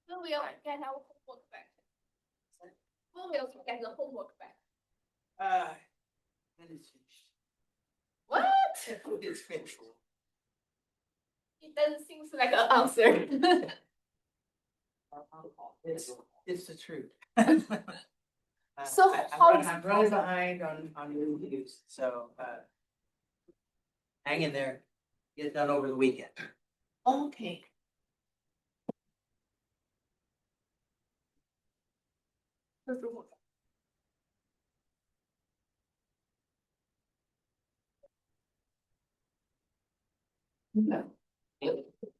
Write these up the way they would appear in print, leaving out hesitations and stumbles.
When will you get our homework back? When will you get the homework back? When it's finished. What? It's finished. It doesn't seem like an answer. It's the truth. So I'm running behind on reviews, so, hang in there, get it done over the weekend. Okay.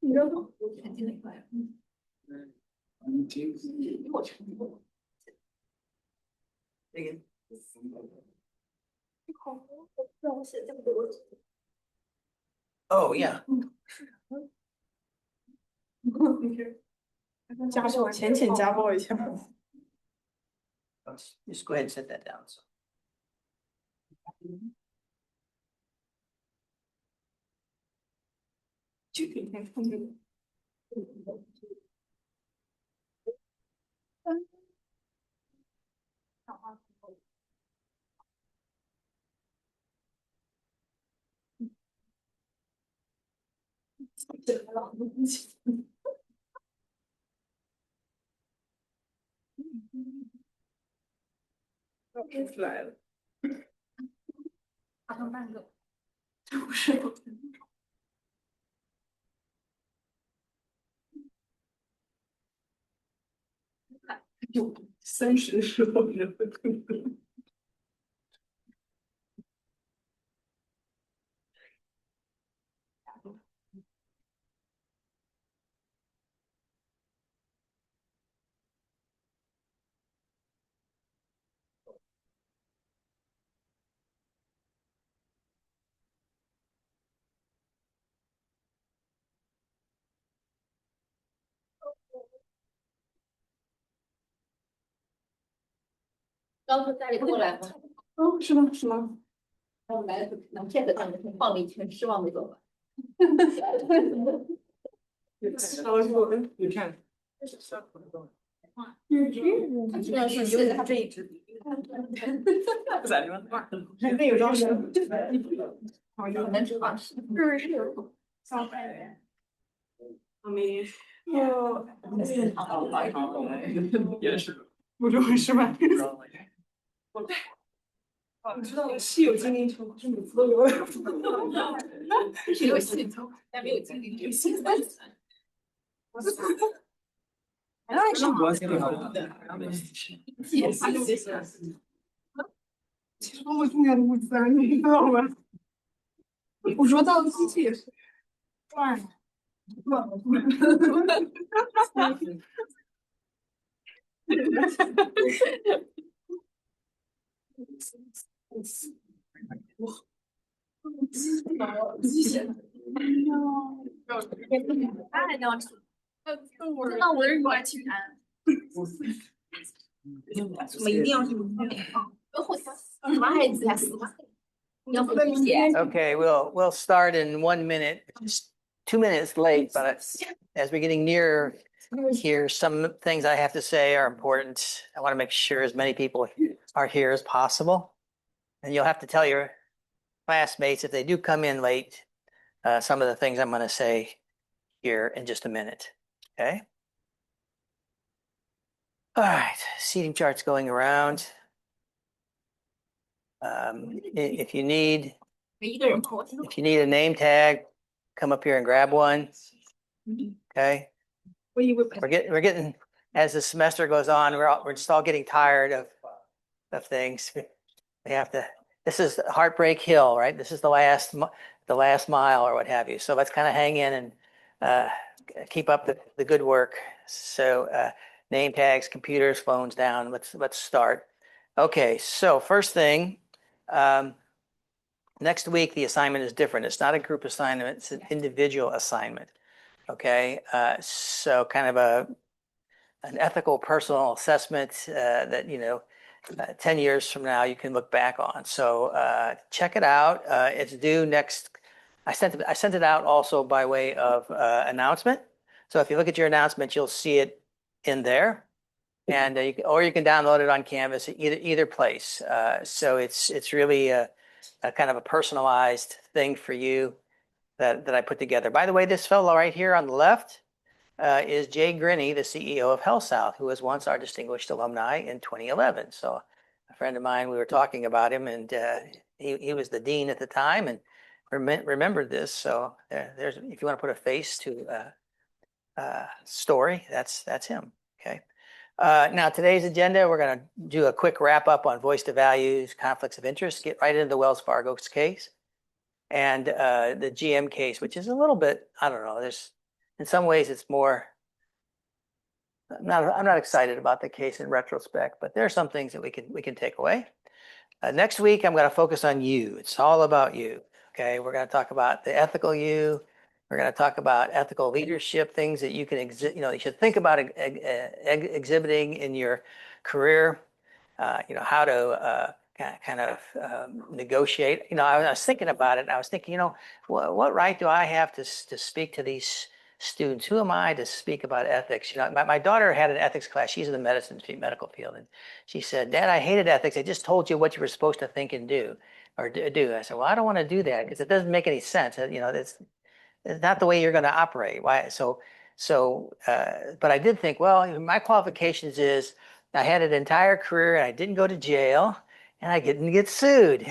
你知道吗？我全进来快。我全进来。 Again. 好，让我写这么多。 Oh, yeah. 家暴，浅浅家暴一下。 Just go ahead and set that down. So. 具体看看这个。又出来了。马上半个。这不是。有30的时候人会更多。刚从家里过来吗？哦，是吗？是吗？然后来了，能骗得他们，放了一圈，失望的走了。你看，这是小口的。他居然是现在他这一支。不在这边。那有张是。好，有能知道是。是。上海人。我没。哦。也是。不就会是吧？你知道《西游精灵球》是每次都有。是有系统，但没有精灵这个系统。那是我写的。也是。其实多么重要的物资啊，你知道吗？我说到机器也是。转。太亮出。看到我的人过来请安。我们一定要去。什么孩子呀？死吧！你要不理解。 Okay, we'll start in 1 minute. Just 2 minutes late, but as we're getting near here, some things I have to say are important. I want to make sure as many people are here as possible. And you'll have to tell your classmates if they do come in late, some of the things I'm going to say here in just a minute. Okay? All right, seating charts going around. If you need a name tag, come up here and grab one. Okay. We're getting as the semester goes on, we're just all getting tired of things. We have to. This is Heartbreak Hill, right? This is the last mile or what have you. So let's kind of hang in and keep up the good work. So name tags, computers, phones down. Let's start. Okay. So first thing. Next week, the assignment is different. It's not a group assignment. It's an individual assignment. Okay. So kind of an ethical personal assessment that, 10 years from now, you can look back on. So check it out. It's due next. I sent it out also by way of announcement. So if you look at your announcement, you'll see it in there. And or you can download it on Canvas, either place. So it's really a kind of a personalized thing for you that I put together. By the way, this fellow right here on the left is Jay Grinney, the CEO of HealthSouth, who was once our distinguished alumni in 2011. So a friend of mine, we were talking about him, and he was the dean at the time and remembered this. So there's, if you want to put a face to story, that's him. Okay. Now today's agenda, we're going to do a quick wrap up on voice to values, conflicts of interest, get right into the Wells Fargo's case and the GM case, which is a little bit, I don't know, there's in some ways it's more, I'm not excited about the case in retrospect, but there are some things that we can take away. Next week, I'm going to focus on you. It's all about you. Okay. We're going to talk about the ethical you. We're going to talk about ethical leadership, things that you can you should think about exhibiting in your career. How to kind of negotiate. I was thinking about it. And I was thinking, what right do I have to speak to these students? Who am I to speak about ethics? My daughter had an ethics class. She's in the medical field, and she said, "Dad, I hated ethics. I just told you what you were supposed to think and do, or do." I said, "Well, I don't want to do that because it doesn't make any sense. It's not the way you're going to operate. Why?" But I did think, well, my qualifications is I had an entire career and I didn't go to jail and I didn't get sued.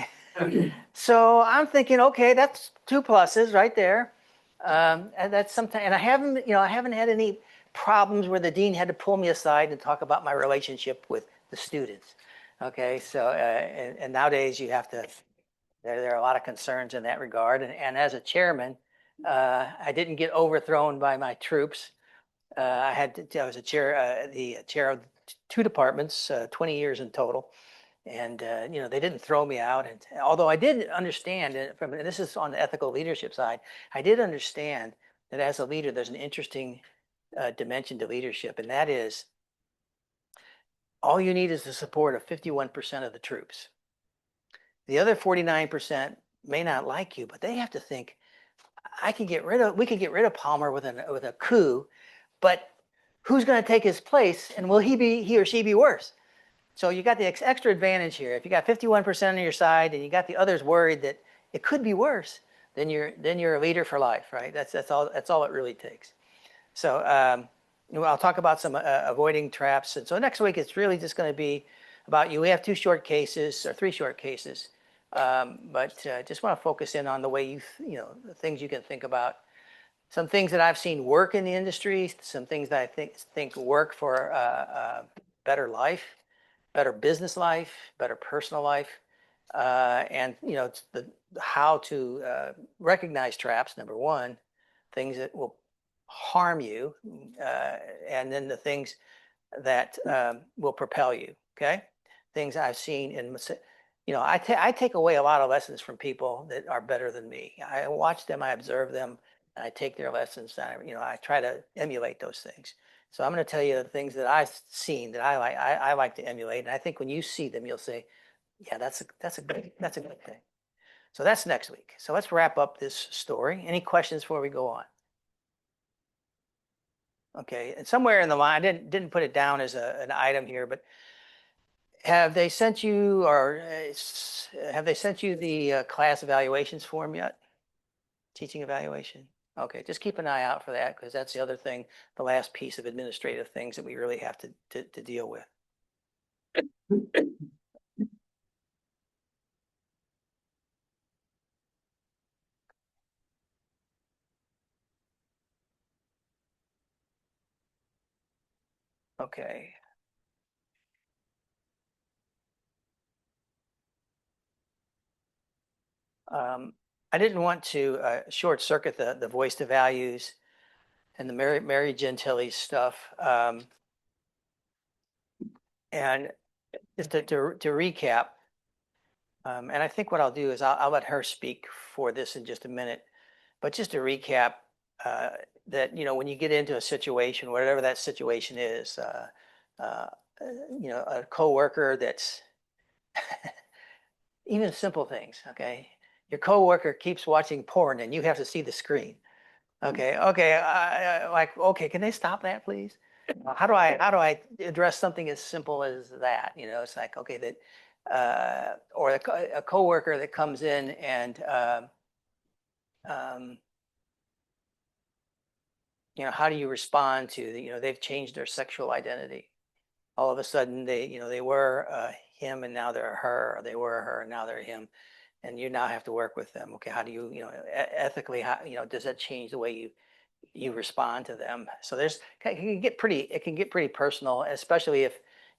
So I'm thinking, okay, that's 2 pluses right there. And that's something, and I haven't had any problems where the dean had to pull me aside and talk about my relationship with the students. Okay, so and nowadays you have to. There are a lot of concerns in that regard, and as a chairman, I didn't get overthrown by my troops. I was the chair of 2 departments, 20 years in total. And, they didn't throw me out. And although I did understand, and this is on the ethical leadership side, I did understand that as a leader, there's an interesting dimension to leadership. And that is, all you need is the support of 51% of the troops. The other 49% may not like you, but they have to think, we can get rid of Palmer with a coup, but who's going to take his place, and will he or she be worse? So you got the extra advantage here. If you got 51% on your side and you got the others worried that it could be worse, then you're a leader for life, right? That's all it really takes. So I'll talk about some avoiding traps. And so next week it's really just going to be about you. We have 3 short cases, but just want to focus in on the way the things you can think about. Some things that I've seen work in the industry, some things that I think work for a better life, better business life, better personal life, and it's how to recognize traps. Number 1, things that will harm you, and then the things that will propel you. Okay, things I've seen in. I take away a lot of lessons from people that are better than me. I watch them, I observe them, and I take their lessons. And I try to emulate those things. So I'm going to tell you the things that I've seen that I like to emulate. And I think when you see them, you'll say, yeah, that's a good thing. So that's next week. So let's wrap up this story. Any questions before we go on? Okay, and somewhere in the line, I didn't put it down as an item here, but have they sent you the class evaluations form yet? Teaching evaluation? Okay, just keep an eye out for that, because that's the other thing, the last piece of administrative things that we really have to deal with. Okay. I didn't want to short circuit the voice to values and the Mary Gentile stuff. And just to recap, and I think what I'll do is I'll let her speak for this in just a minute. But just to recap, that when you get into a situation, whatever that situation is, a coworker that's even simple things. Okay, your coworker keeps watching porn and you have to see the screen. Okay, like, okay, can they stop that, please? How do I address something as simple as that? You know, it's like, okay, that, or a coworker that comes in and, um, you know, how do you respond to the, you know, they've changed their sexual identity. All of a sudden they, you know, they were him and now they're her, or they were her and now they're him. And you now have to work with them. Okay, how do you, you know, ethically, how, you know, does that change the way you respond to them? So it can get pretty personal, especially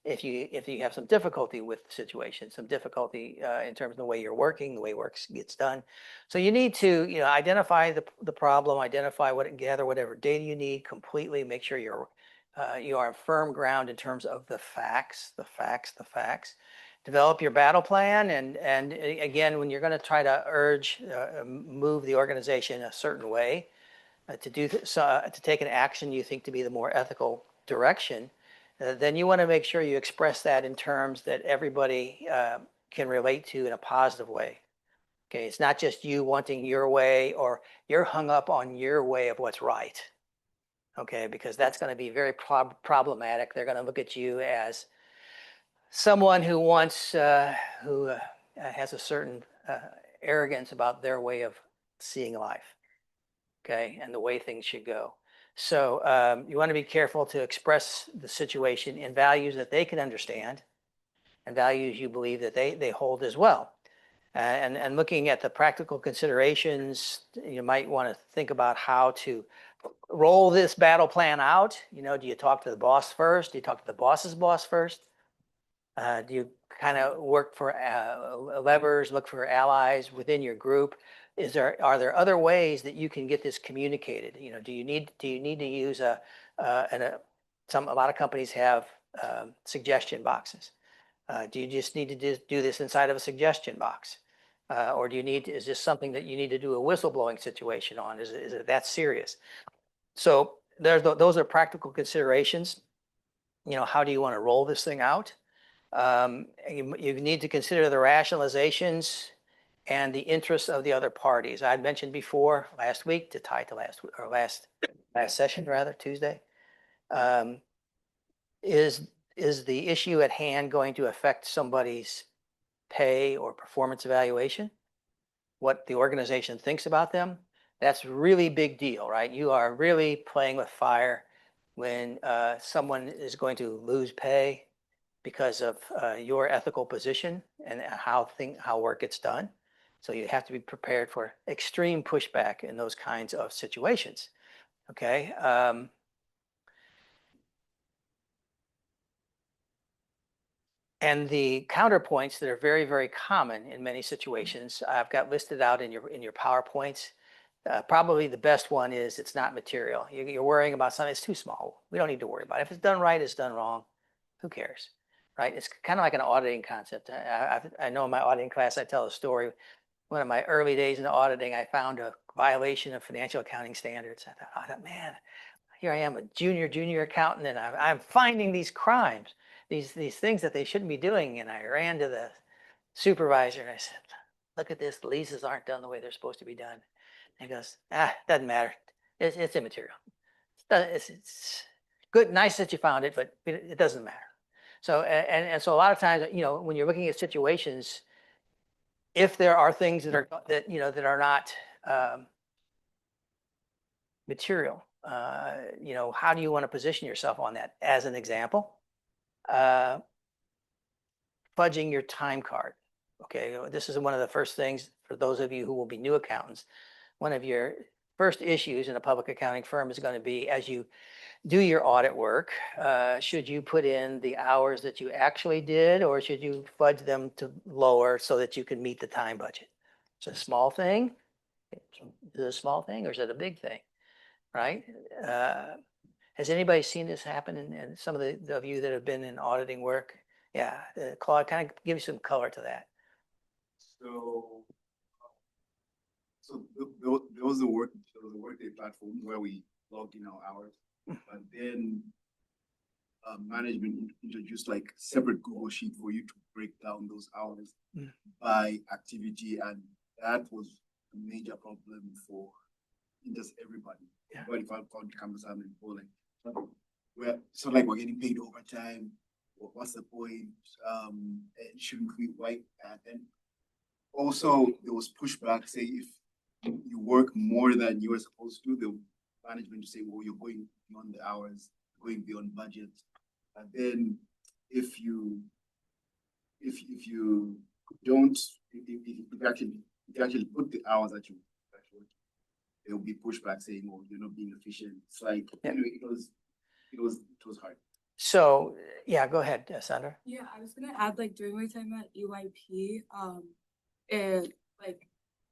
if you have some difficulty with the situation, some difficulty in terms of the way you're working, the way work gets done. So you need to, you know, identify the problem, identify gather whatever data you need completely, make sure you are on firm ground in terms of the facts. Develop your battle plan, and again, when you're going to try to move the organization a certain way, to take an action you think to be the more ethical direction, then you want to make sure you express that in terms that everybody can relate to in a positive way. Okay, it's not just you wanting your way or you're hung up on your way of what's right. Okay, because that's going to be very problematic. They're going to look at you as someone who has a certain arrogance about their way of seeing life, okay, and the way things should go. So you want to be careful to express the situation in values that they can understand and values you believe that they hold as well. And looking at the practical considerations, you might want to think about how to roll this battle plan out. You know, do you talk to the boss first? Do you talk to the boss's boss first? Do you kind of work for levers, look for allies within your group? Are there other ways that you can get this communicated? You know, do you need to use a lot of companies have suggestion boxes. Do you just need to do this inside of a suggestion box? Or is this something that you need to do a whistleblowing situation on? Is it that serious? So those are practical considerations. You know, how do you want to roll this thing out? You need to consider the rationalizations and the interests of the other parties. I mentioned before last week, to tie to last session rather, Tuesday, is the issue at hand going to affect somebody's pay or performance evaluation? What the organization thinks about them? That's really big deal, right? You are really playing with fire when someone is going to lose pay because of your ethical position and how work gets done. So you have to be prepared for extreme pushback in those kinds of situations. Okay. And the counterpoints that are very, very common in many situations, I've got listed out in your PowerPoints. Probably the best one is it's not material. You're worrying about something that's too small. We don't need to worry about it. If it's done right, it's done wrong. Who cares? Right? It's kind of like an auditing concept. I know in my auditing class, I tell a story. One of my early days in auditing, I found a violation of financial accounting standards. I thought, man, here I am, a junior accountant, and I'm finding these crimes, these things that they shouldn't be doing. And I ran to the supervisor and I said, look at this, the leases aren't done the way they're supposed to be done. And he goes, doesn't matter. It's immaterial. It's good, nice that you found it, but it doesn't matter. So, and so a lot of times, you know, when you're looking at situations, if there are things that are not material, you know, how do you want to position yourself on that? As an example, fudging your time card. Okay, this is one of the first things for those of you who will be new accountants. One of your first issues in a public accounting firm is going to be, as you do your audit work, should you put in the hours that you actually did, or should you fudge them to lower so that you can meet the time budget? It's a small thing. Is it a small thing or is it a big thing? Right? Has anybody seen this happen in some of you that have been in auditing work? Yeah, Claude, kind of give you some color to that. So there was a Workday platform where we logged in our hours, but then management introduced like separate Google Sheet for you to break down those hours by activity, and that was a major problem for just everybody. Yeah. Everybody found the campus and bowling. So like we're getting paid overtime. What's the point? Shouldn't we wait? And also there was pushback, say if you work more than you were supposed to, the management to say, well, you're going beyond the hours, going beyond budget. And then if you don't, if you actually put the hours that you there will be pushback saying, "Oh, you're not being efficient." It's like it was hard. So, yeah, go ahead, Sandra. Yeah, I was gonna add, like, during my time at EYP, like,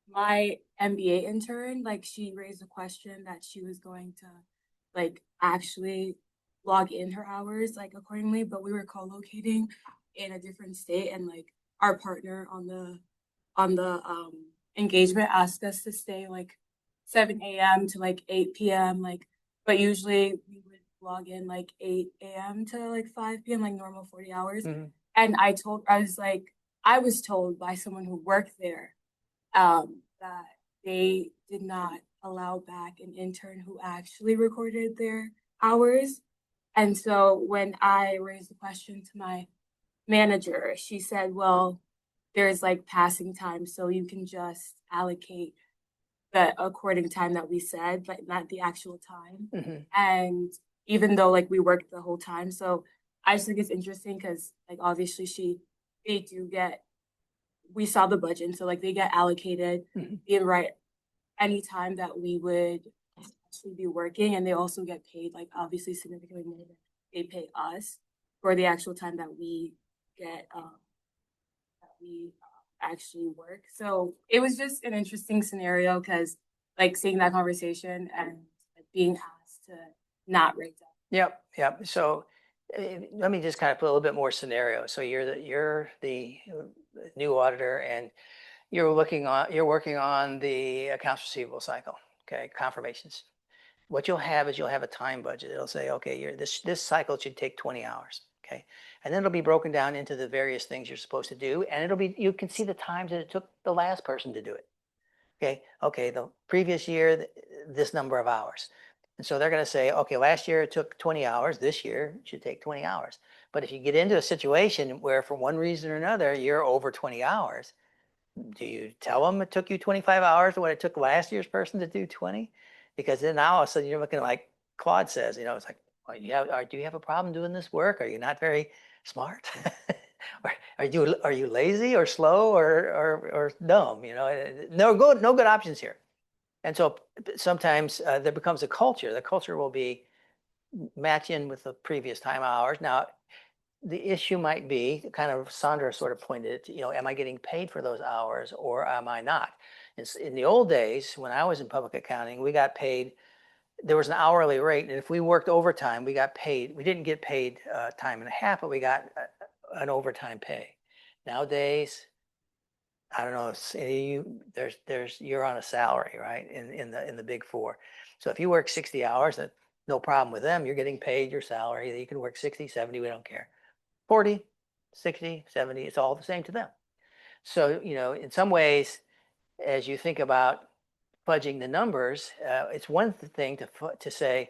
my MBA intern, like, she raised a question that she was going to, like, actually log in her hours, like, accordingly, but we were co-locating in a different state, and, like, our partner on the engagement asked us to stay, like, 7 a.m. to, like, 8 p.m., like, but usually we would log in like 8 a.m. to like 5 p.m., like normal 40 hours. Mm-hmm. And I was told by someone who worked there that they did not allow back an intern who actually recorded their hours. And so when I raised the question to my manager, she said, well, there's like passing time, so you can just allocate the according time that we said, but not the actual time. Mm-hmm. And even though like we worked the whole time. So I just think it's interesting because like obviously we saw the budget, and so like they get allocated the right any time that we would actually be working, and they also get paid like obviously significantly more than they pay us for the actual time that we get actually work. So it was just an interesting scenario because like seeing that conversation and like, being asked to not rate them. Yep. So let me just kind of put a little bit more scenario. So you're the new auditor, and you're working on the accounts receivable cycle. Okay, confirmations. What you'll have is a time budget. It'll say, okay, this cycle should take 20 hours. Okay, and then it'll be broken down into the various things you're supposed to do, and you can see the times that it took the last person to do it. Okay, the previous year, this number of hours. And so they're going to say, okay, last year it took 20 hours. This year it should take 20 hours. But if you get into a situation where for one reason or another, you're over 20 hours, do you tell them it took you 25 hours when it took last year's person to do 20? Because then now all of a sudden you're looking like Claude says, it's like, well, do you have a problem doing this work? Are you not very smart? Are you lazy or slow or dumb? No good options here. And so sometimes there becomes a culture. The culture will be matching with the previous time hours. Now, the issue might be kind of Sandra sort of pointed it, am I getting paid for those hours or am I not? In the old days, when I was in public accounting, we got paid. There was an hourly rate, and if we worked overtime, we got paid. We didn't get paid time and a half, but we got an overtime pay. Nowadays, I don't know. You're on a salary, right? In the Big Four. So if you work 60 hours, that's no problem with them. You're getting paid your salary. You can work 60, 70. We don't care. 40, 60, 70. It's all the same to them. So in some ways, as you think about fudging the numbers, it's one thing to say,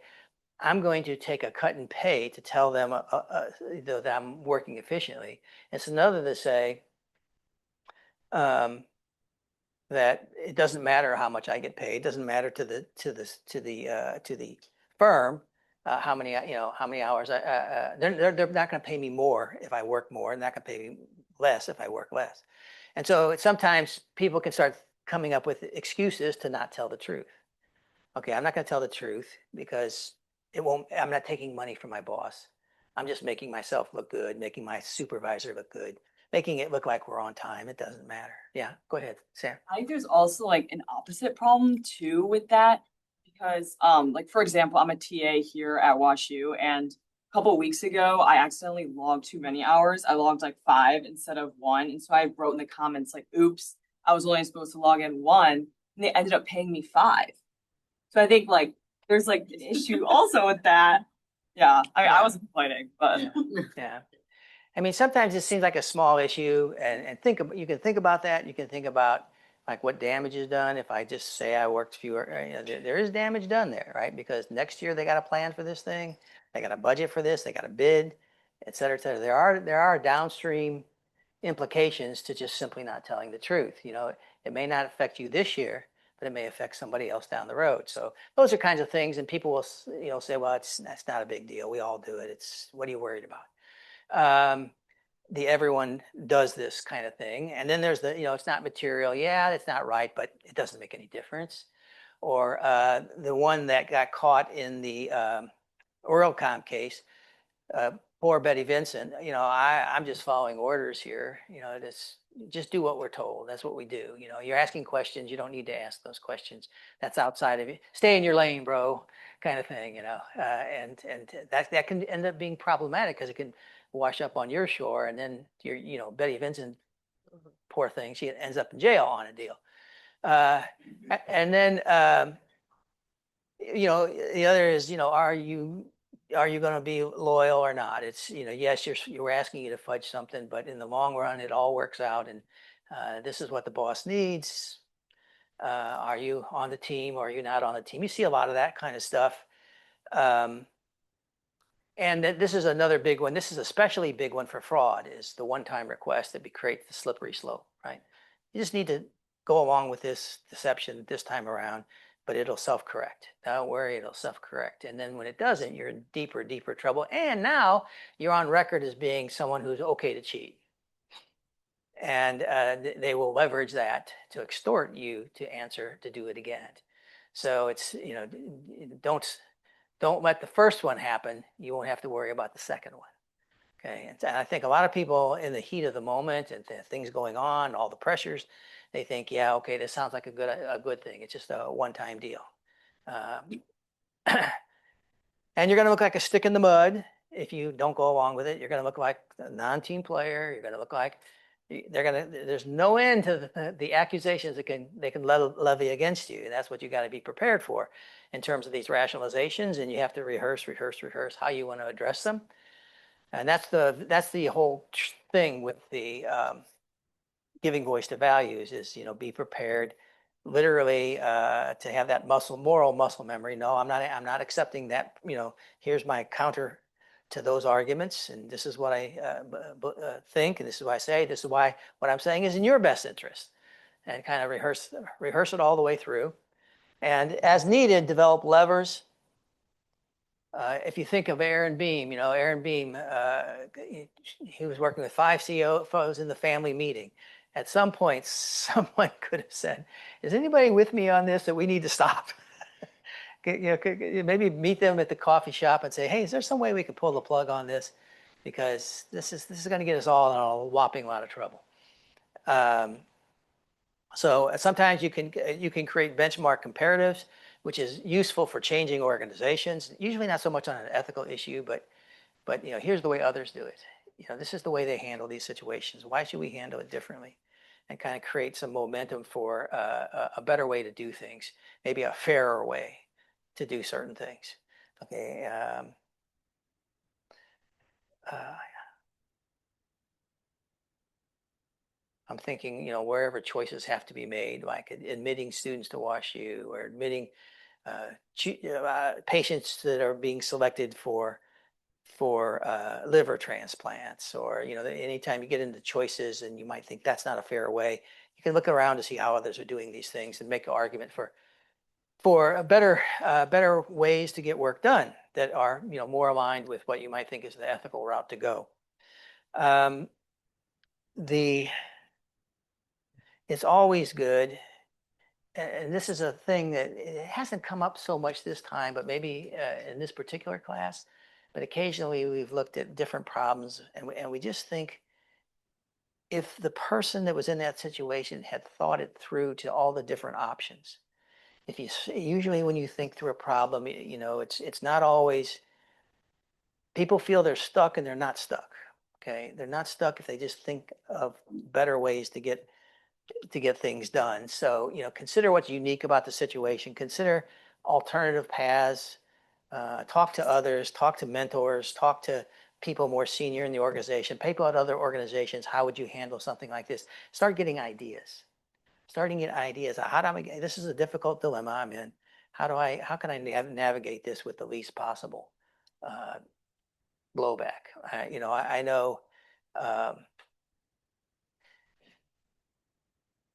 I'm going to take a cut in pay to tell them that I'm working efficiently. It's another to say that it doesn't matter how much I get paid. It doesn't matter to the firm how many hours. They're not going to pay me more if I work more, and they're not going to pay me less if I work less. And so sometimes people can start coming up with excuses to not tell the truth. Okay, I'm not going to tell the truth because I'm not taking money from my boss. I'm just making myself look good, making my supervisor look good, making it look like we're on time. It doesn't matter. Yeah, go ahead, Sam. I think there's also like an opposite problem too with that, because like for example, I'm a TA here at WashU, and a couple of weeks ago, I accidentally logged too many hours. I logged like 5 instead of 1. And so I wrote in the comments like, oops, I was only supposed to log in 1, and they ended up paying me 5. So I think like there's like an issue also with that. Yeah, I wasn't complaining, but yeah. I mean, sometimes it seems like a small issue, and you can think about that. You can think about like what damage is done. If I just say I worked fewer, there is damage done there, right? Because next year they got a plan for this thing, they got a budget for this, they got a bid, et cetera, et cetera. There are downstream implications to just simply not telling the truth. It may not affect you this year, but it may affect somebody else down the road. So those are kinds of things, and people will, say, well, that's not a big deal. We all do it. What are you worried about? The everyone does this kind of thing. And then there's the, it's not material. Yeah, it's not right, but it doesn't make any difference. Or the one that got caught in the WorldCom case, poor Betty Vincent, I'm just following orders here. Just do what we're told. That's what we do. You're asking questions. You don't need to ask those questions. That's outside of you. Stay in your lane, bro, kind of thing, and that can end up being problematic because it can wash up on your shore, and then Betty Vincent, poor thing, she ends up in jail on a deal. And then, the other is, are you going to be loyal or not? It's, yes, we're asking you to fudge something, but in the long run, it all works out. And this is what the boss needs. Are you on the team or are you not on the team? You see a lot of that kind of stuff. And this is another big one. This is especially big one for fraud, is the one-time request that creates the slippery slope, right? You just need to go along with this deception this time around, but it'll self-correct. Don't worry, it'll self-correct. And then when it doesn't, you're in deeper, deeper trouble. And now you're on record as being someone who's okay to cheat. And they will leverage that to extort you to answer to do it again. So it's, don't let the first one happen. You won't have to worry about the second one. Okay. And I think a lot of people in the heat of the moment and things going on, all the pressures, they think, yeah, okay, this sounds like a good thing. It's just a one-time deal. And you're going to look like a stick in the mud if you don't go along with it. You're going to look like a non-team player. You're going to look like there's no end to the accusations that they can levy against you. And that's what you got to be prepared for in terms of these rationalizations. And you have to rehearse how you want to address them. And that's the whole thing with the giving voice to values is, be prepared literally to have that moral muscle memory. No, I'm not accepting that, here's my counter to those arguments, and this is what I think, and this is what I say, this is why what I'm saying is in your best interest, and kind of rehearse it all the way through. And as needed, develop levers. If you think of Aaron Beam, Aaron Beam, he was working with 5 CFOs in the family meeting. At some point, someone could have said, is anybody with me on this that we need to stop? Maybe meet them at the coffee shop and say, hey, is there some way we can pull the plug on this? Because this is going to get us all in a whopping lot of trouble. So sometimes you can create benchmark comparatives, which is useful for changing organizations. Usually not so much on an ethical issue, but here's the way others do it. This is the way they handle these situations. Why should we handle it differently? And kind of create some momentum for a better way to do things, maybe a fairer way to do certain things. Okay. I'm thinking, wherever choices have to be made, like admitting students to WashU or admitting patients that are being selected for liver transplants, or anytime you get into choices and you might think that's not a fair way, you can look around to see how others are doing these things and make an argument for a better ways to get work done that are more aligned with what you might think is the ethical route to go. It's always good, and this is a thing that it hasn't come up so much this time, but maybe in this particular class, but occasionally we've looked at different problems and we just think if the person that was in that situation had thought it through to all the different options. Usually when you think through a problem, it's not always, people feel they're stuck and they're not stuck. Okay, they're not stuck if they just think of better ways to get things done. So, consider what's unique about the situation. Consider alternative paths. Talk to others. Talk to mentors. Talk to people more senior in the organization. People at other organizations. How would you handle something like this? Start getting ideas. starting to get ideas. How do I, this is a difficult dilemma I'm in. How can I navigate this with the least possible blowback? I know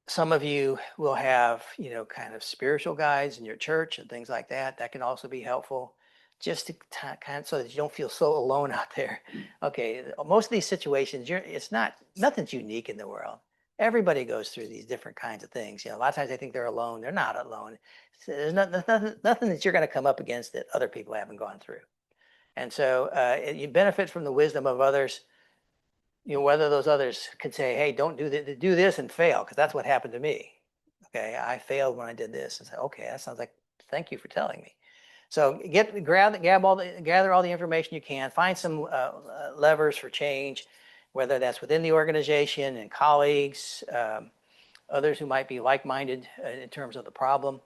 some of you will have, kind of spiritual guides in your church and things like that. That can also be helpful, just to kind of so that you don't feel so alone out there. Okay, most of these situations, nothing's unique in the world. Everybody goes through these different kinds of things. A lot of times they think they're alone. They're not alone. There's nothing that you're going to come up against that other people haven't gone through. And so you benefit from the wisdom of others. Whether those others could say, hey, don't do this and fail, because that's what happened to me. Okay, I failed when I did this. And say, okay, that sounds like, thank you for telling me. So gather all the information you can, find some levers for change, whether that's within the organization and colleagues, others who might be like-minded in terms of the problem.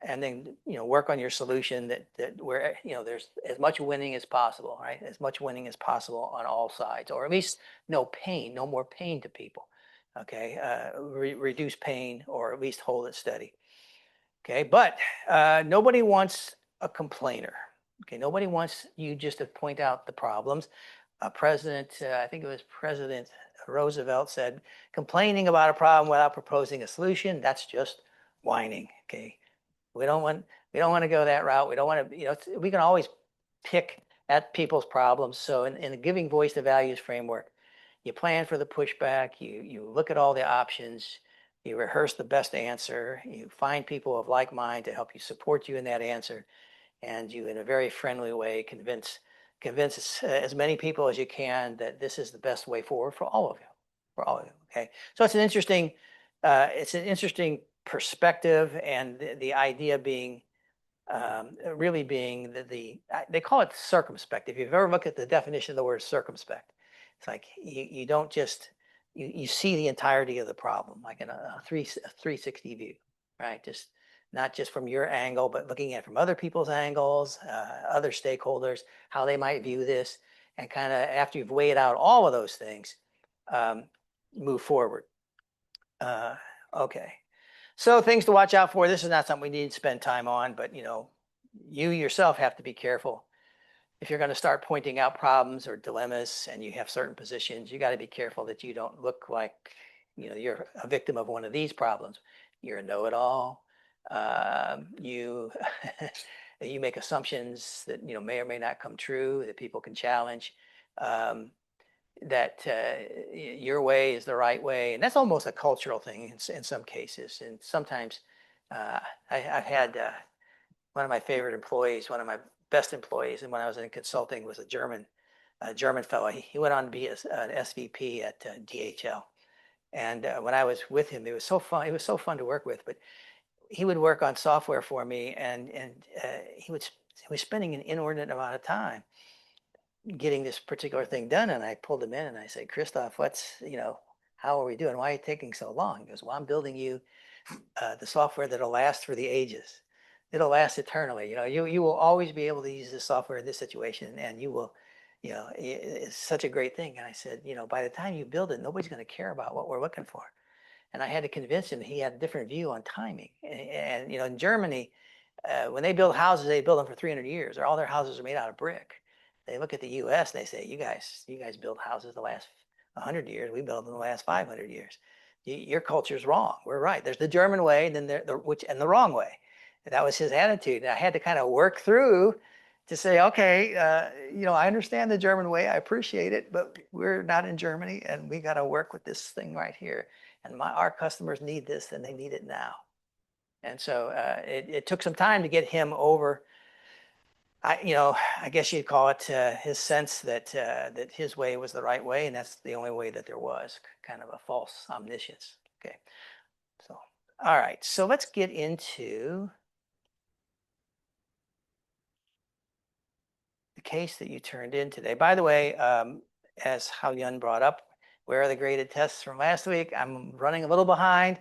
And then work on your solution that where there's as much winning as possible, right? As much winning as possible on all sides, or at least no more pain to people. Okay, reduce pain, or at least hold it steady. Okay, but nobody wants a complainer. Okay, nobody wants you just to point out the problems. I think it was President Roosevelt said, complaining about a problem without proposing a solution, that's just whining. Okay, we don't want to go that route. We don't want to, we can always pick at people's problems. So in the giving voice to values framework, you plan for the pushback, you look at all the options, you rehearse the best answer, you find people of like mind to help you support you in that answer, and you, in a very friendly way, convince as many people as you can that this is the best way forward for all of you. Okay, so it's an interesting perspective, and the idea being really being they call it circumspect. If you've ever looked at the definition of the word circumspect, it's like you don't just you see the entirety of the problem, like in a 360 view, right? Just not just from your angle, but looking at it from other people's angles, other stakeholders, how they might view this, and kind of after you've weighed out all of those things, move forward. Okay. So things to watch out for. This is not something we need to spend time on, but you yourself have to be careful. If you're going to start pointing out problems or dilemmas and you have certain positions, you got to be careful that you don't look like you're a victim of one of these problems. You're a know-it-all. You you make assumptions that may or may not come true, that people can challenge. That your way is the right way, and that's almost a cultural thing in some cases. And sometimes I've had one of my favorite employees, one of my best employees, and when I was in consulting, was a German fellow. He went on to be an SVP at DHL, and when I was with him, it was so fun. It was so fun to work with. But he would work on software for me, and he was spending an inordinate amount of time getting this particular thing done. And I pulled him in and I said, Christoph, how are we doing? Why are you taking so long? He goes, well, I'm building you the software that'll last for the ages. It'll last eternally. You will always be able to use this software in this situation, and you will, it's such a great thing. And I said, by the time you build it, nobody's going to care about what we're looking for. And I had to convince him he had a different view on timing. And in Germany, when they build houses, they build them for 300 years, or all their houses are made out of brick. They look at the U.S. and they say, you guys build houses the last 100 years. We built them the last 500 years. Your culture's wrong. We're right. There's the German way, and then the wrong way. And that was his attitude. And I had to kind of work through to say, okay, I understand the German way. I appreciate it, but we're not in Germany, and we got to work with this thing right here. And our customers need this, and they need it now. And so it took some time to get him over. I guess you'd call it his sense that his way was the right way, and that's the only way that there was, kind of a false omniscience. Okay, so all right, so let's get into the case that you turned in today. By the way, as Hao Yun brought up, where are the graded tests from last week? I'm running a little behind.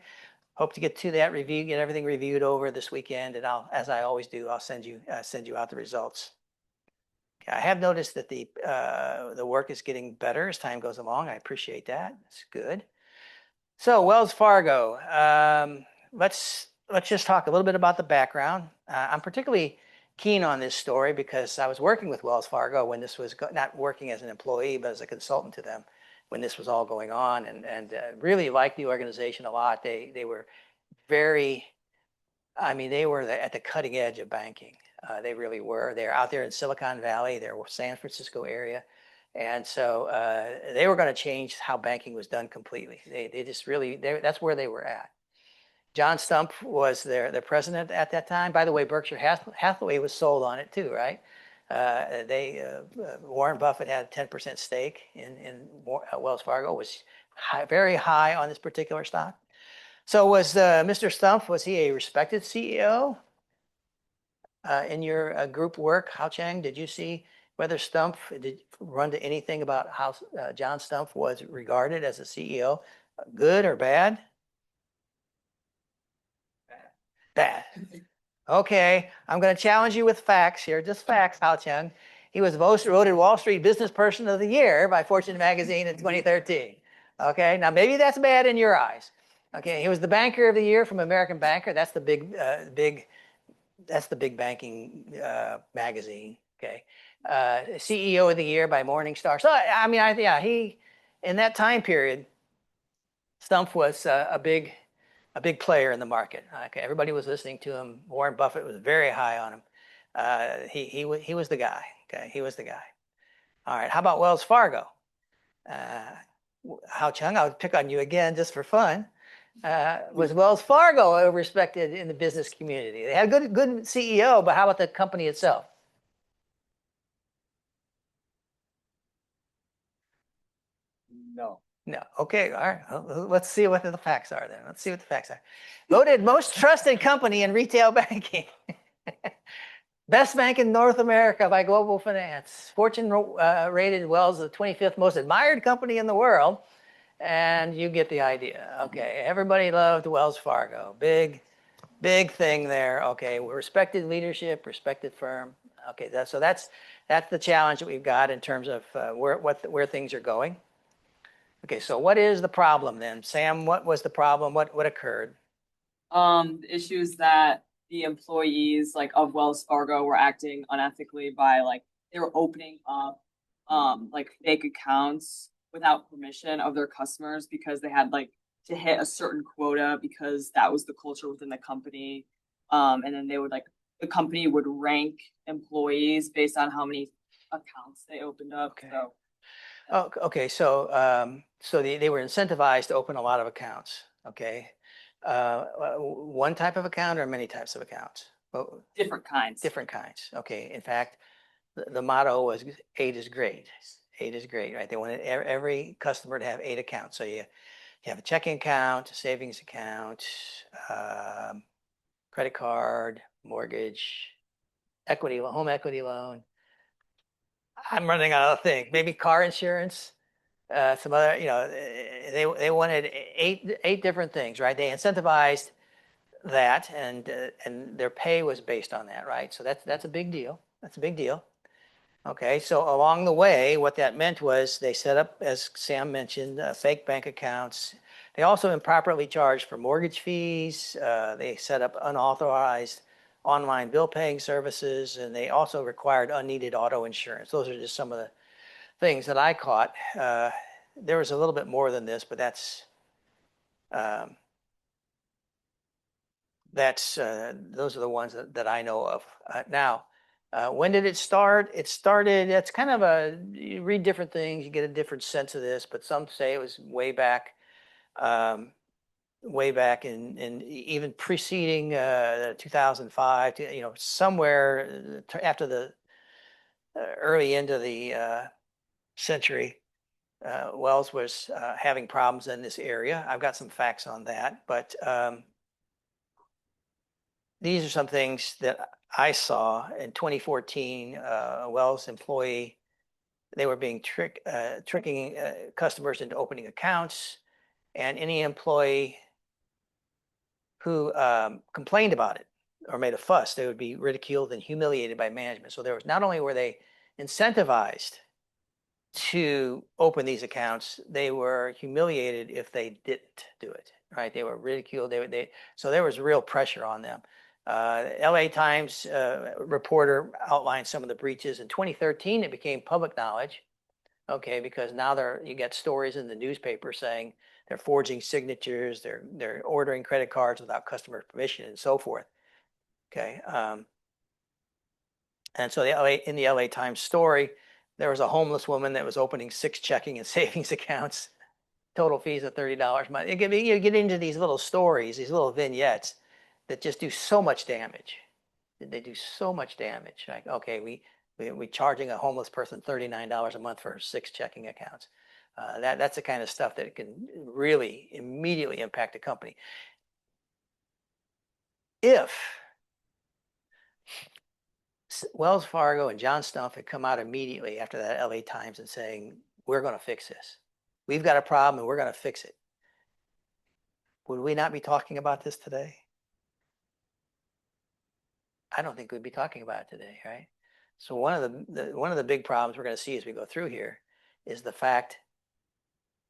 Hope to get to that review, get everything reviewed over this weekend, and as I always do, I'll send you out the results. Okay, I have noticed that the work is getting better as time goes along. I appreciate that. It's good. So Wells Fargo, let's just talk a little bit about the background. I'm particularly keen on this story because I was working with Wells Fargo when this was not working as an employee, but as a consultant to them when this was all going on, and really liked the organization a lot. They were very, I mean, they were at the cutting edge of banking. They really were. They're out there in Silicon Valley. They're San Francisco area. And so they were going to change how banking was done completely. They just really, that's where they were at. John Stumpf was their president at that time. By the way, Berkshire Hathaway was sold on it too, right? Warren Buffett had a 10% stake in Wells Fargo, was very high on this particular stock. So was Mr. Stumpf, was he a respected CEO in your group work? Hao Cheng, did you see whether Stumpf did run to anything about how John Stumpf was regarded as a CEO, good or bad? Bad. Okay, I'm going to challenge you with facts here, just facts, Hao Cheng. He was voted Wall Street Business Person of the Year by Fortune magazine in 2013. Okay, now maybe that's bad in your eyes. Okay, he was the Banker of the Year from American Banker. That's the big banking magazine. Okay, CEO of the Year by Morningstar. So I mean, yeah, he in that time period, Stumpf was a big player in the market. Okay, everybody was listening to him. Warren Buffett was very high on him. He was the guy. Okay, he was the guy. All right, how about Wells Fargo? Hao Cheng, I'll pick on you again just for fun. Was Wells Fargo respected in the business community? They had a good CEO, but how about the company itself? No. No. Okay. All right. Let's see what the facts are then. Let's see what the facts are. Voted most trusted company in retail banking. Best bank in North America by Global Finance. Fortune rated Wells the 25th most admired company in the world. And you get the idea. Okay. Everybody loved Wells Fargo. Big thing there. Okay. Respected leadership, respected firm. Okay. So that's the challenge that we've got in terms of where things are going. Okay, so what is the problem then? Sam, what was the problem? What occurred? The issue is that the employees of Wells Fargo were acting unethically by they were opening up fake accounts without permission of their customers because they had to hit a certain quota because that was the culture within the company. And then they would the company would rank employees based on how many accounts they opened up. Okay. So Oh, okay. So they were incentivized to open a lot of accounts. Okay. One type of account or many types of accounts? Well, different kinds. different kinds. Okay. In fact, the motto was 8 is great. 8 is great, right? They wanted every customer to have 8 accounts. So you have a checking account, a savings account, credit card, mortgage, home equity loan. I'm running out of things. Maybe car insurance, some other, they wanted eight different things, right? They incentivized that, and their pay was based on that, right? So that's a big deal. That's a big deal. Okay, so along the way, what that meant was they set up, as Sam mentioned, fake bank accounts. They also improperly charged for mortgage fees. They set up unauthorized online bill paying services, and they also required unneeded auto insurance. Those are just some of the things that I caught. There was a little bit more than this, but those are the ones that I know of. Now, when did it start? It started, it's kind of you read different things, you get a different sense of this, but some say it was way back in even preceding 2005, somewhere after the early end of the century. Wells was having problems in this area. I've got some facts on that, but these are some things that I saw in 2014. A Wells employee, they were being tricking customers into opening accounts, and any employee who complained about it or made a fuss, they would be ridiculed and humiliated by management. So there was, not only were they incentivized to open these accounts. They were humiliated if they didn't do it, right? They were ridiculed. So there was real pressure on them. LA Times reporter outlined some of the breaches. In 2013, it became public knowledge. Okay, because now you get stories in the newspaper saying they're forging signatures, they're ordering credit cards without customer permission, and so forth. Okay, and so in the LA Times story, there was a homeless woman that was opening 6 checking and savings accounts, total fees of $30 a month. You get into these little stories, these little vignettes that just do so much damage. They do so much damage. Like, okay, we charging a homeless person $39 a month for 6 checking accounts. That's the kind of stuff that can really immediately impact a company. If Wells Fargo and John Stumpf had come out immediately after that LA Times and saying, we're going to fix this. We've got a problem and we're going to fix it. Would we not be talking about this today? I don't think we'd be talking about it today, right? So one of the big problems we're going to see as we go through here is the fact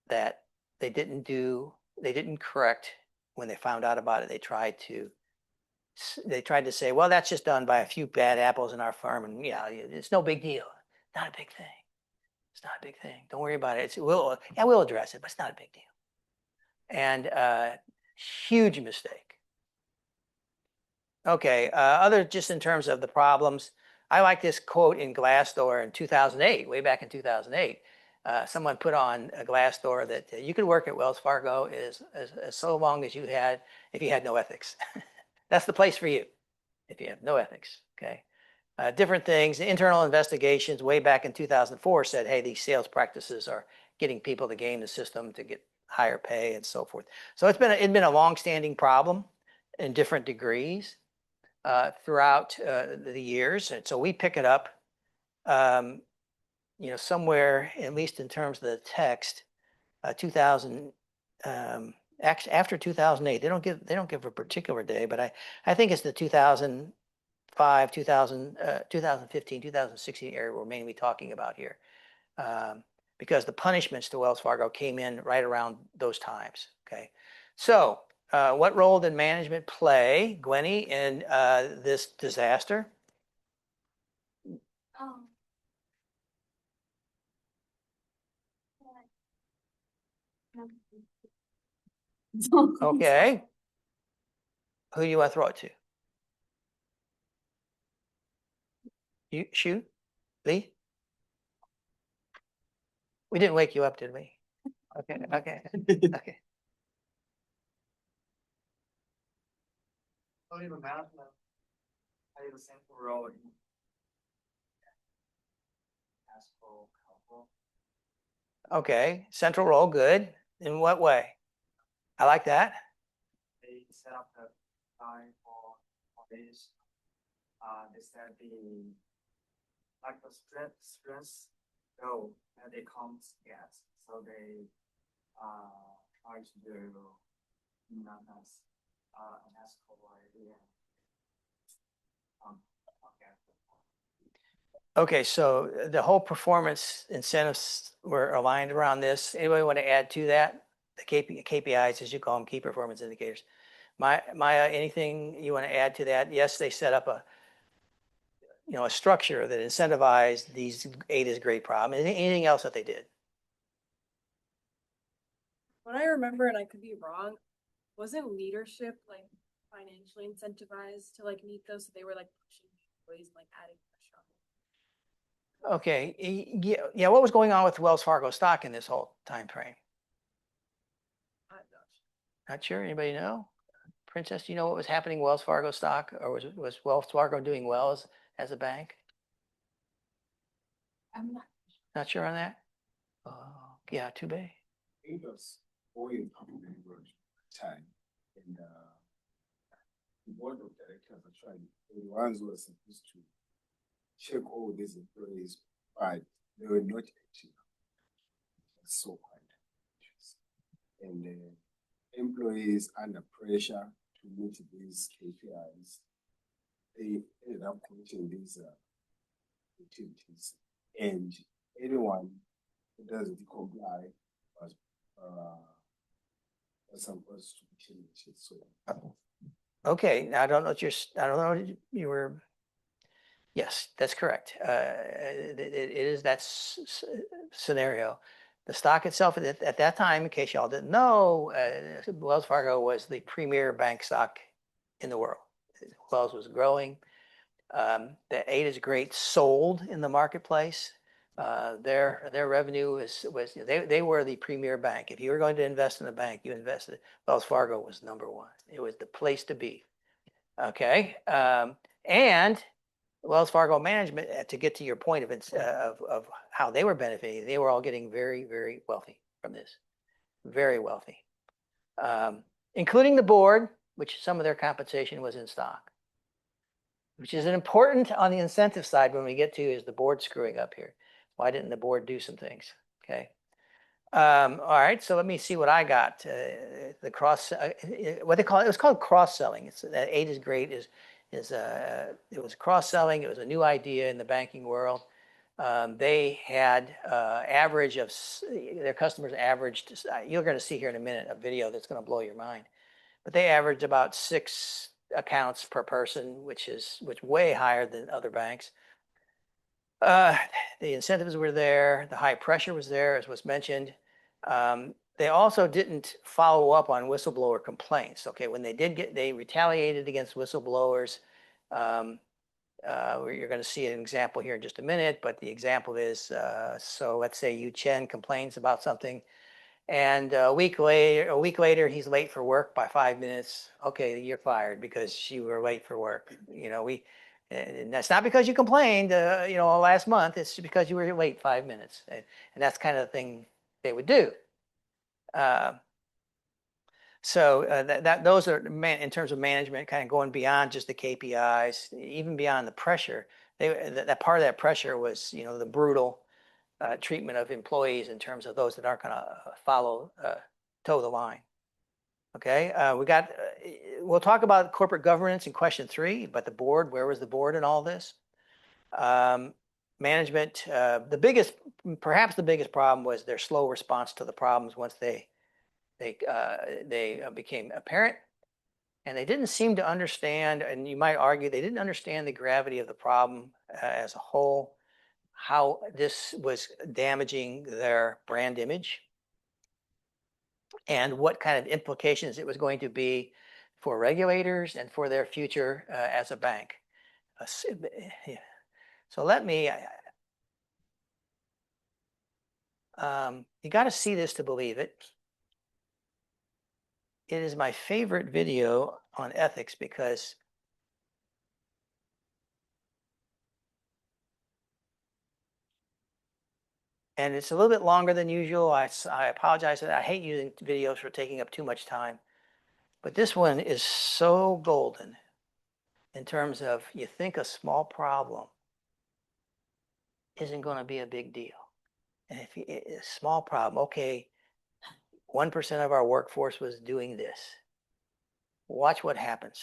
that they didn't correct when they found out about it. They tried to say, well, that's just done by a few bad apples in our farm, and yeah, it's no big deal. Not a big thing. It's not a big thing. Don't worry about it. We'll address it, but it's not a big deal. And huge mistake. Okay, just in terms of the problems, I like this quote in Glassdoor in 2008, way back in 2008. Someone put on a Glassdoor that you could work at Wells Fargo as so long as if you had no ethics. That's the place for you if you have no ethics, okay? Different things, internal investigations way back in 2004 said, hey, these sales practices are getting people to game the system to get higher pay and so forth. So it's been a long-standing problem in different degrees throughout the years. And so we pick it up, somewhere, at least in terms of the text, 2000, after 2008. They don't give a particular day, but I think it's the 2005, 2015, 2016 area we're mainly talking about here. Because the punishments to Wells Fargo came in right around those times, okay? So what role did management play, Gwenny, in this disaster? Okay. Who do you want to throw it to? You shoot, Lee? We didn't wake you up, did we? Okay, okay, okay. Okay, central role, good. In what way? I like that. They set up the time for this. They said the stress go and they can't get, so they try to do not as an ethical idea. Okay, so the whole performance incentives were aligned around this. Anybody want to add to that? The KPIs, as you call them, key performance indicators. Maya, anything you want to add to that? Yes, they set up a structure that incentivized these 8 is great problem. Anything else that they did? What I remember, and I could be wrong, wasn't leadership like financially incentivized to like meet those? So they were like pushing employees, like adding pressure. Okay, yeah. What was going on with Wells Fargo stock in this whole time frame? I'm not sure. Anybody know? Princess, do you know what was happening Wells Fargo stock, or was Wells Fargo doing well as a bank? I'm not sure on that. Yeah, too bad. It was oil company time, and the board of directors actually were the ones who were supposed to check all these employees, but they were not active. So quite and employees under pressure to meet these KPIs, they ended up committing these activities, and anyone it doesn't comply as, some was changed, so. Okay, now I don't know what I don't know what you were. Yes, that's correct. It is that scenario. The stock itself at that time, in case y'all didn't know, Wells Fargo was the premier bank stock in the world. Wells was growing. The 8 is great sold in the marketplace. Their revenue was they were the premier bank. If you were going to invest in a bank, you invested. Wells Fargo was number one. It was the place to be. Okay, and Wells Fargo management, to get to your point of how they were benefiting, they were all getting very, very wealthy from this, very wealthy, including the board, which some of their compensation was in stock, which is an important on the incentive side when we get to is the board screwing up here. Why didn't the board do some things? Okay. All right, so let me see what I got. The cross, what they call it, was called cross-selling. It's that 8 is great is it was cross-selling. It was a new idea in the banking world. They had average of their customers averaged. You're going to see here in a minute a video that's going to blow your mind, but they averaged about 6 accounts per person, which way higher than other banks. The incentives were there. The high pressure was there, as was mentioned. They also didn't follow up on whistleblower complaints. Okay, when they retaliated against whistleblowers. You're going to see an example here in just a minute, but the example is, so let's say Yu Chen complains about something, and a week later, he's late for work by 5 minutes. Okay, you're fired because you were late for work. And that's not because you complained, last month. It's because you were late 5 minutes, and that's kind of the thing they would do. Those are in terms of management, kind of going beyond just the KPIs, even beyond the pressure. That part of that pressure was, the brutal treatment of employees in terms of those that aren't going to toe the line. Okay, we'll talk about corporate governance in question 3, but the board, where was the board in all this? Management, perhaps the biggest problem was their slow response to the problems once they became apparent. And they didn't seem to understand, and you might argue they didn't understand the gravity of the problem as a whole, how this was damaging their brand image, and what kind of implications it was going to be for regulators and for their future as a bank. So let me, you got to see this to believe it. It is my favorite video on ethics because and it's a little bit longer than usual. I apologize. I hate using videos for taking up too much time. But this one is so golden in terms of you think a small problem isn't going to be a big deal. And if a small problem, okay, 1% of our workforce was doing this. Watch what happens.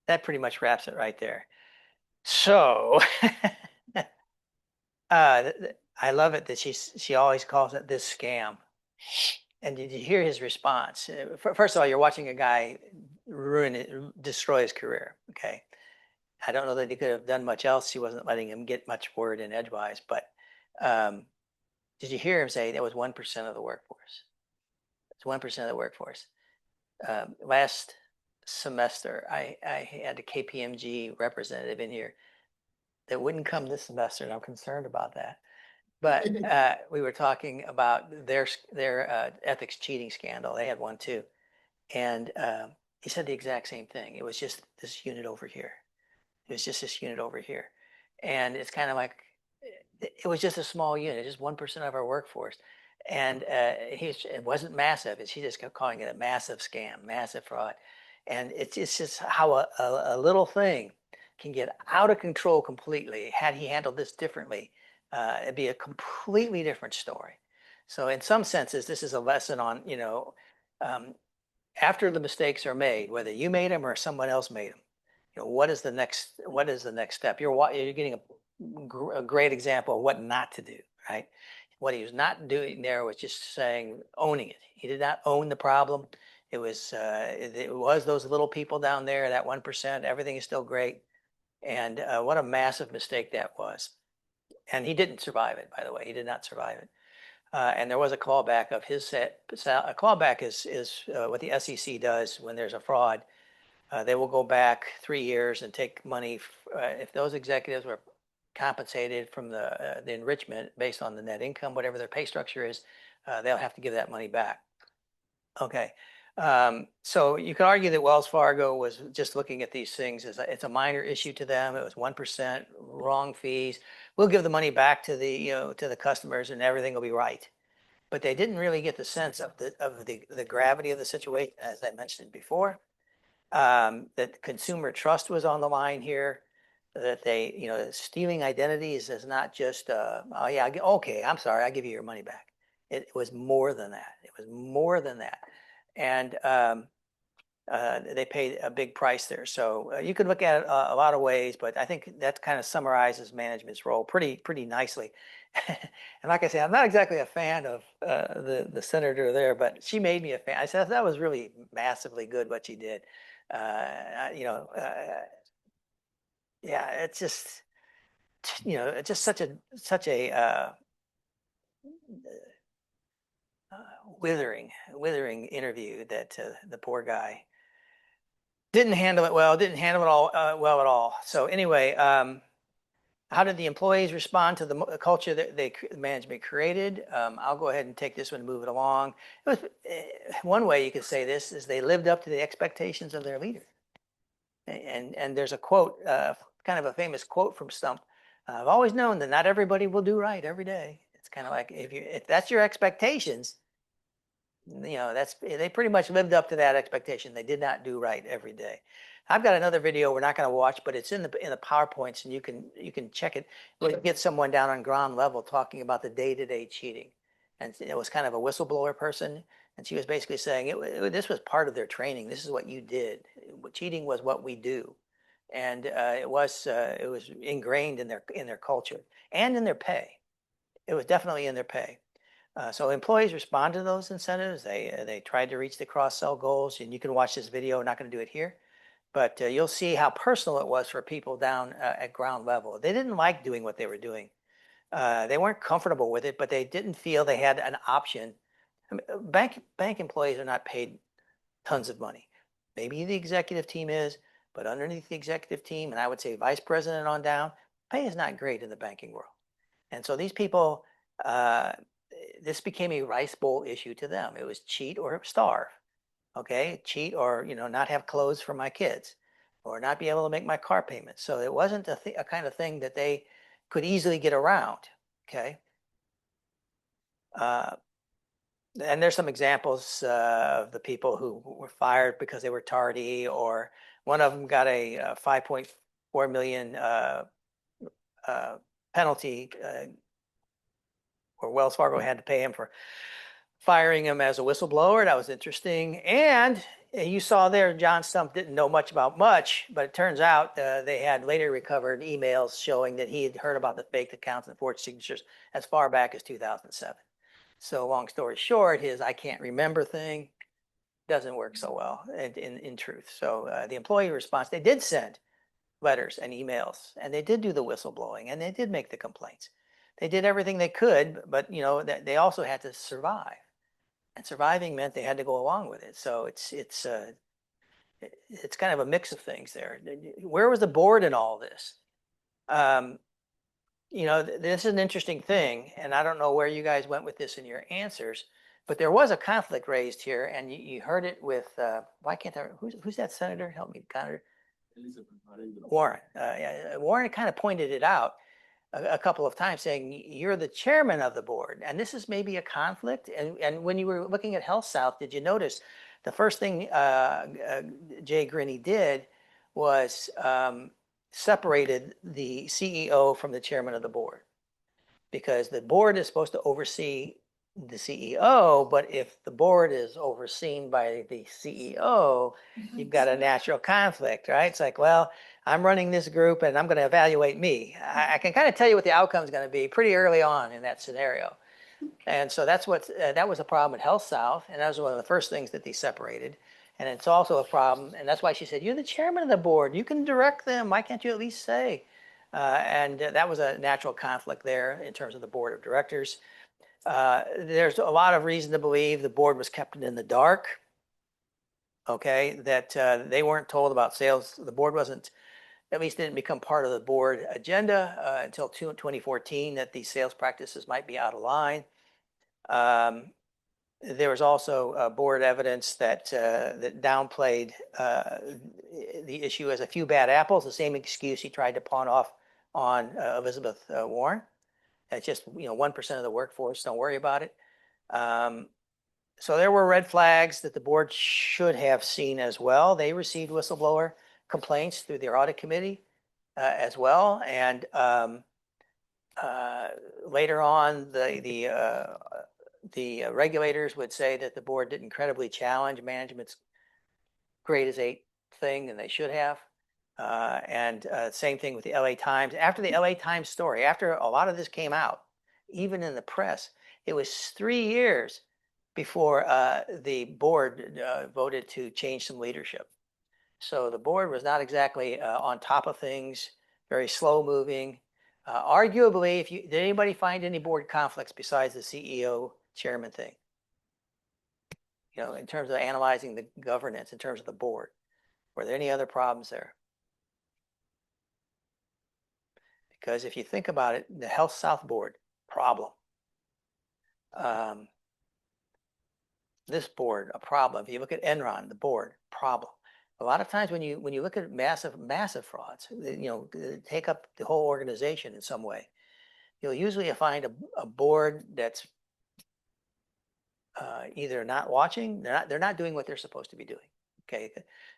that pretty much wraps it right there. So, I love it that she always calls it this scam. And did you hear his response? First of all, you're watching a guy destroy his career. Okay. I don't know that he could have done much else. She wasn't letting him get much word in edgewise, but did you hear him say that was 1% of the workforce? It's 1% of the workforce. Last semester, I had a KPMG representative in here that wouldn't come this semester, and I'm concerned about that. But we were talking about their ethics cheating scandal. They had one too, and he said the exact same thing. It was just this unit over here. It was just this unit over here, and it's kind of like it was just a small unit, just 1% of our workforce, and it wasn't massive. He just kept calling it a massive scam, massive fraud, and it's just how a little thing can get out of control completely. Had he handled this differently, it'd be a completely different story. So in some senses, this is a lesson on, after the mistakes are made, whether you made them or someone else made them, what is the next step? You're getting a great example of what not to do, right? What he was not doing there was just saying, owning it. He did not own the problem. It was those little people down there, that 1%, everything is still great. And what a massive mistake that was. And he didn't survive it, by the way. He did not survive it. And there was a clawback of his set. A clawback is what the SEC does when there's a fraud. They will go back 3 years and take money if those executives were compensated from the enrichment based on the net income, whatever their pay structure is, they'll have to give that money back. Okay. So you could argue that Wells Fargo was just looking at these things as it's a minor issue to them. It was 1%, wrong fees. We'll give the money back to the customers and everything will be right. But they didn't really get the sense of the gravity of the situation, as I mentioned before. That consumer trust was on the line here. That stealing identities is not just oh yeah, okay, I'm sorry, I'll give you your money back. It was more than that. It was more than that. And they paid a big price there. So you could look at it a lot of ways, but I think that kind of summarizes management's role pretty nicely. And like I say, I'm not exactly a fan of the senator there, but she made me a fan. I said that was really massively good what she did. Yeah, it's just it's just such a withering interview that the poor guy didn't handle it well, didn't handle it all well at all. So anyway, how did the employees respond to the culture that management created? I'll go ahead and take this one and move it along. It was, one way you could say this is they lived up to the expectations of their leader. And there's a quote, kind of a famous quote from Stump. I've always known that not everybody will do right every day. It's kind of like if that's your expectations, they pretty much lived up to that expectation. They did not do right every day. I've got another video we're not going to watch, but it's in the PowerPoints, and you can check it. We'll get someone down on ground level talking about the day-to-day cheating, and it was kind of a whistleblower person, and she was basically saying this was part of their training. This is what you did. Cheating was what we do, and it was ingrained in their culture and in their pay. It was definitely in their pay. So employees respond to those incentives. They tried to reach the cross-sell goals, and you can watch this video. We're not going to do it here, but you'll see how personal it was for people down at ground level. They didn't like doing what they were doing. They weren't comfortable with it, but they didn't feel they had an option. I mean, bank employees are not paid tons of money. Maybe the executive team is, but underneath the executive team, and I would say vice president on down, pay is not great in the banking world. And so these people, this became a rice bowl issue to them. It was cheat or starve. Okay, cheat or not have clothes for my kids, or not be able to make my car payments. So it wasn't a kind of thing that they could easily get around. Okay, and there's some examples of the people who were fired because they were tardy, or one of them got a $5.4 million penalty, where Wells Fargo had to pay him for firing him as a whistleblower. That was interesting. And you saw there, John Stump didn't know much about much, but it turns out they had later recovered emails showing that he had heard about the faked accounts and forged signatures as far back as 2007. So long story short, his I can't remember thing doesn't work so well in truth. So the employee response, they did send letters and emails, and they did do the whistleblowing, and they did make the complaints. They did everything they could, but you know they also had to survive, and surviving meant they had to go along with it. So it's kind of a mix of things there. Where was the board in all this? You know, this is an interesting thing, and I don't know where you guys went with this in your answers, but there was a conflict raised here, and you heard it with why can't I? Who's that senator? Help me, Connor. Warren. Warren kind of pointed it out a couple of times, saying you're the chairman of the board, and this is maybe a conflict. And when you were looking at Health South, did you notice the first thing Jay Grinney did was separated the CEO from the chairman of the board, because the board is supposed to oversee the CEO, but if the board is overseen by the CEO, you've got a natural conflict, right? It's like, well, I'm running this group and I'm going to evaluate me. I can kind of tell you what the outcome is going to be pretty early on in that scenario. And so that's what that was a problem at Health South, and that was one of the first things that they separated. And it's also a problem, and that's why she said, you're the chairman of the board. You can direct them. Why can't you at least say? And that was a natural conflict there in terms of the board of directors. There's a lot of reason to believe the board was kept in the dark. Okay, that they weren't told about sales. The board wasn't, at least didn't become part of the board agenda until 2014, that these sales practices might be out of line. There was also board evidence that that downplayed the issue as a few bad apples, the same excuse he tried to pawn off on Elizabeth Warren. It's just 1% of the workforce. Don't worry about it. So there were red flags that the board should have seen as well. They received whistleblower complaints through their audit committee as well, and later on, the regulators would say that the board did incredibly challenge management's grade as 8 thing, and they should have. And same thing with the LA Times. After the LA Times story, after a lot of this came out, even in the press, it was 3 years before the board voted to change some leadership. So the board was not exactly on top of things, very slow moving. Arguably, did anybody find any board conflicts besides the CEO chairman thing? In terms of analyzing the governance, in terms of the board, were there any other problems there? Because if you think about it, the Health South board, problem. This board, a problem. If you look at Enron, the board, problem. A lot of times when you look at massive frauds, take up the whole organization in some way, you'll usually find a board that's either not watching, they're not doing what they're supposed to be doing. Okay,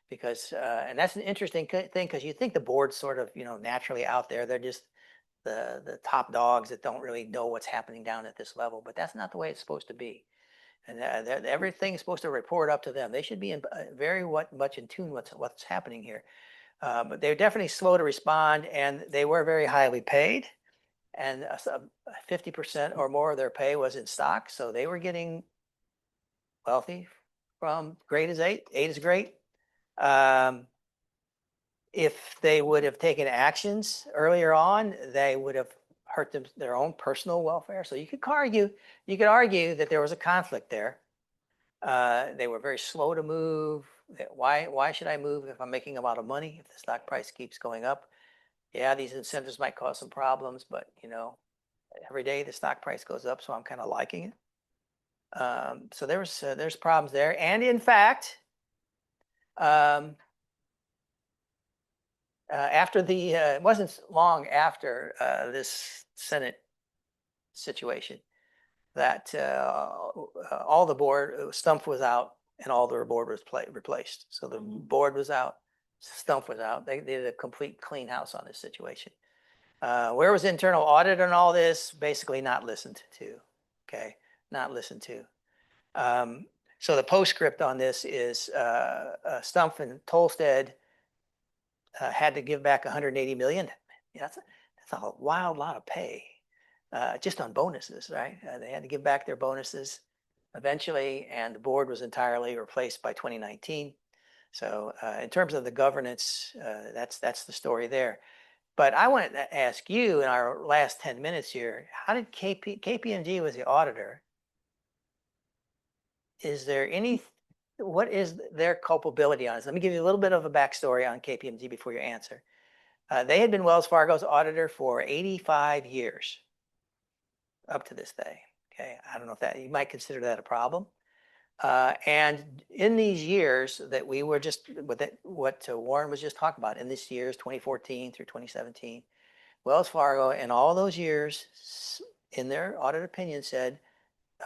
because and that's an interesting thing, because you think the board's sort of naturally out there. They're just the top dogs that don't really know what's happening down at this level, but that's not the way it's supposed to be. And everything's supposed to report up to them. They should be very much in tune with what's happening here. But they're definitely slow to respond, and they were very highly paid. And 50% or more of their pay was in stock, so they were getting wealthy from grade as 8. 8 is great. If they would have taken actions earlier on, they would have hurt their own personal welfare. So you could argue that there was a conflict there. They were very slow to move. Why should I move if I'm making a lot of money, if the stock price keeps going up? Yeah, these incentives might cause some problems, but every day the stock price goes up, so I'm kind of liking it. So there's problems there. And in fact, after it wasn't long after this Senate situation that all the board, Stumpf was out and all their board was replaced. So the board was out, Stumpf was out. They did a complete clean house on this situation. Where was internal audit on all this? Basically not listened to. Okay, not listened to. So the postscript on this is Stumpf and Tolstead had to give back 180 million. Yeah, that's a wild lot of pay just on bonuses, right? They had to give back their bonuses eventually, and the board was entirely replaced by 2019. So in terms of the governance, that's the story there. But I wanted to ask you in our last 10 minutes here, how did KPMG was the auditor? Is there what is their culpability on this? Let me give you a little bit of a backstory on KPMG before you answer. They had been Wells Fargo's auditor for 85 years up to this day. Okay, I don't know if that, you might consider that a problem. And in these years that we were just, what Warren was just talking about, in this years, 2014 through 2017, Wells Fargo in all those years, in their audit opinion said,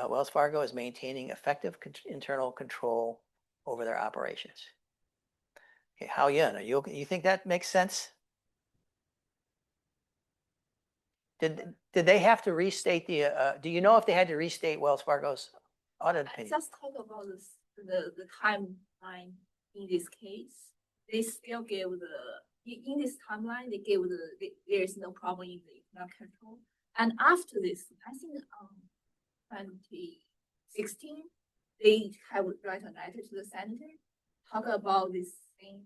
Wells Fargo is maintaining effective internal control over their operations. Okay, Hao-Yun, you think that makes sense? Did they have to restate the, do you know if they had to restate Wells Fargo's audit opinion? Just talk about the timeline in this case. They still gave in this timeline, they gave there is no problem in the economic control. And after this, I think 2016, they have write a letter to the senator, talk about this thing,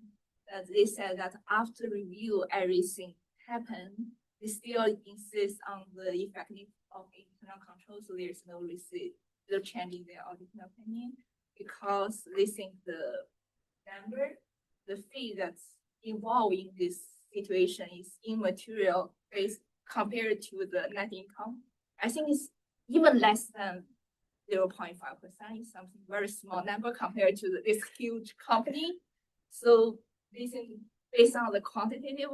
that they said that after review, everything happened. They still insist on the effective of internal control, so there's no receipt, no change in their auditing opinion, because they think the fee that's involved in this situation is immaterial based compared to the net income. I think it's even less than 0.5%. It's something very small number compared to this huge company. So they think based on the quantitative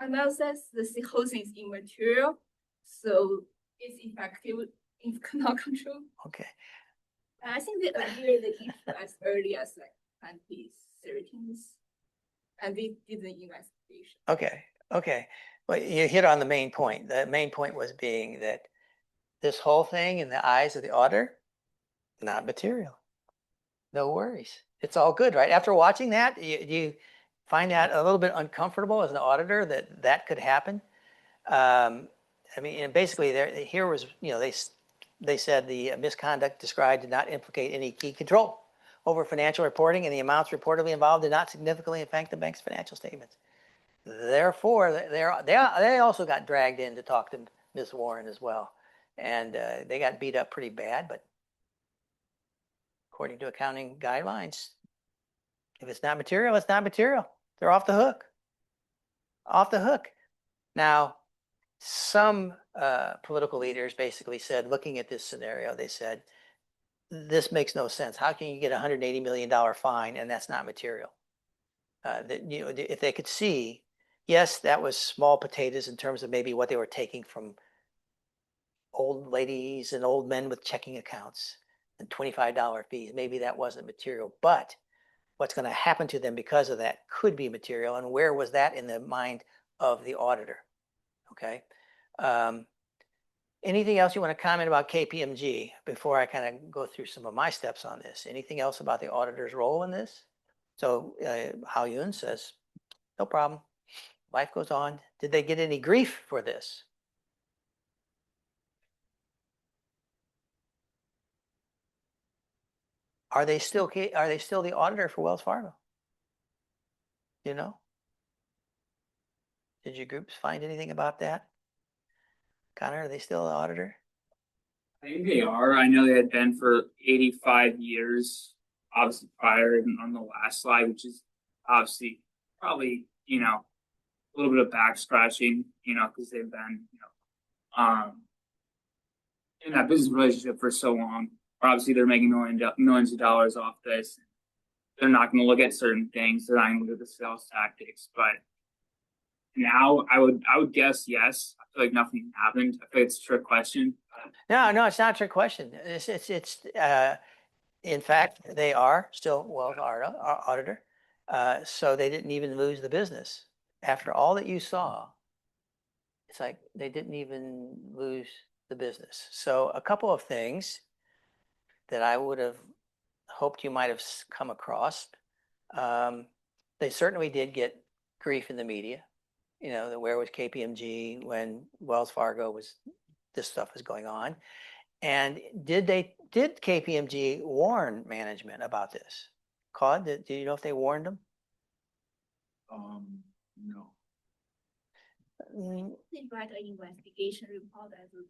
analysis, the whole thing is immaterial. So it's effective in internal control. Okay. I think they adhere the issue as early as like 2013, and they did the investigation. Okay. Well, you hit on the main point. The main point was being that this whole thing in the eyes of the auditor, not material. No worries. It's all good, right? After watching that, you find that a little bit uncomfortable as an auditor that could happen. I mean, and basically here was, they said the misconduct described did not implicate any key control over financial reporting, and the amounts reportedly involved did not significantly affect the bank's financial statements. Therefore, they also got dragged in to talk to Ms. Warren as well. And they got beat up pretty bad, but according to accounting guidelines, if it's not material, it's not material. They're off the hook. Off the hook. Now, some political leaders basically said, looking at this scenario, they said, this makes no sense. How can you get a $180 million fine and that's not material? If they could see, yes, that was small potatoes in terms of maybe what they were taking from old ladies and old men with checking accounts and $25 fees. Maybe that wasn't material, but what's going to happen to them because of that could be material. And where was that in the mind of the auditor? Okay. Anything else you want to comment about KPMG before I kind of go through some of my steps on this? Anything else about the auditor's role in this? So Hao-Yun says, no problem. Life goes on. Did they get any grief for this? Are they still the auditor for Wells Fargo? You know? Did your groups find anything about that? Connor, are they still the auditor? I think they are. I know they had been for 85 years, obviously prior on the last slide, which is obviously probably, a little bit of back scratching, because they've been, in that business relationship for so long. Obviously, they're making millions of dollars off this. They're not going to look at certain things. They're not going to look at the sales tactics. But now, I would guess yes. I feel like nothing happened. I feel like it's a trick question. No, it's not a trick question. It's in fact, they are still Wells auditor. So they didn't even lose the business. After all that you saw, it's like they didn't even lose the business. So a couple of things that I would have hoped you might have come across. They certainly did get grief in the media. You know, where was KPMG when Wells Fargo this stuff was going on? And did KPMG warn management about this? Claude, do you know if they warned them? No. They write an investigation report as of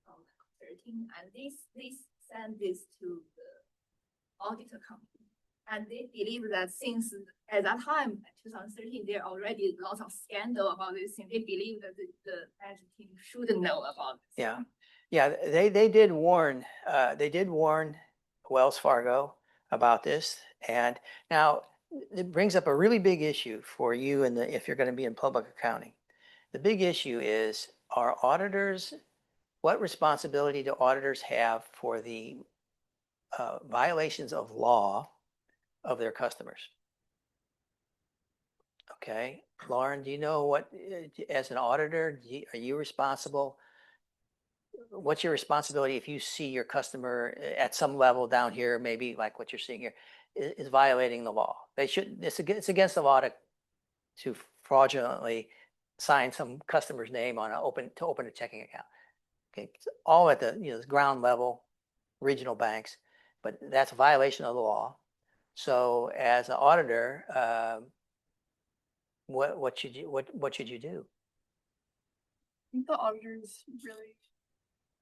2013, and they send this to the auditor company. And they believe that since at that time, 2013, there already lots of scandal about this thing. They believe that the management team should know about this. Yeah. Yeah, they did warn Wells Fargo about this. And now it brings up a really big issue for you if you're going to be in public accounting. The big issue is, what responsibility do auditors have for the violations of law of their customers? Okay, Lauren, do you know what, as an auditor, are you responsible? What's your responsibility if you see your customer at some level down here, maybe like what you're seeing here, is violating the law? It's against the law to fraudulently sign some customer's name on to open a checking account. Okay, it's all at the ground level, regional banks, but that's a violation of the law. So as an auditor, what should you do? I think the auditors really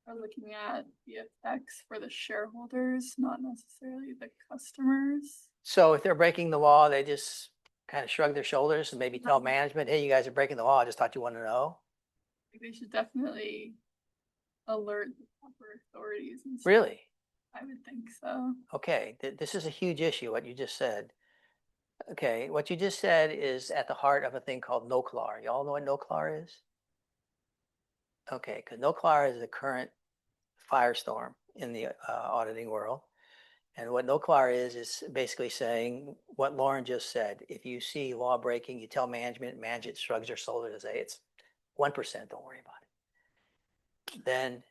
are looking at the effects for the shareholders, not necessarily the customers. So if they're breaking the law, they just kind of shrug their shoulders and maybe tell management, hey, you guys are breaking the law. I just thought you wanted to know. They should definitely alert the proper authorities and stuff. Really? I would think so. Okay, this is a huge issue, what you just said. Okay, what you just said is at the heart of a thing called NOCLAR. Y'all know what NOCLAR is? Okay, because NOCLAR is the current firestorm in the auditing world. And what NOCLAR is basically saying what Lauren just said. If you see law breaking, you tell management shrugs their shoulders and say it's 1%, don't worry about it. Then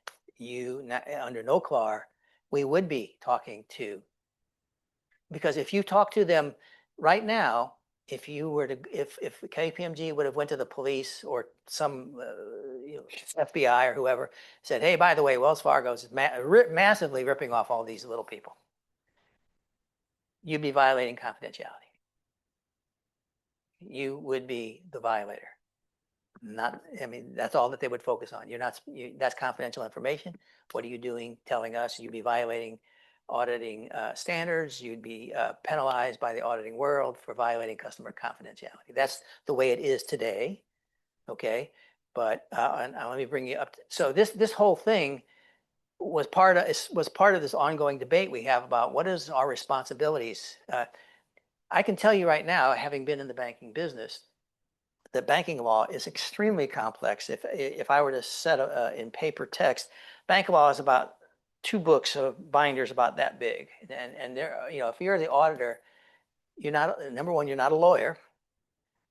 under NOCLAR, we would be talking to, because if you talk to them right now, if KPMG would have went to the police or some FBI or whoever, said, hey, by the way, Wells Fargo is massively ripping off all these little people, you'd be violating confidentiality. You would be the violator. That's all that they would focus on. That's confidential information. What are you doing telling us? You'd be violating auditing standards. You'd be penalized by the auditing world for violating customer confidentiality. That's the way it is today. Okay, but and let me bring you up. So this whole thing was part of this ongoing debate we have about what is our responsibilities. I can tell you right now, having been in the banking business, the banking law is extremely complex. If I were to set in paper text, banking law is about 2 books of binders about that big. And there, if you're the auditor, number one, you're not a lawyer.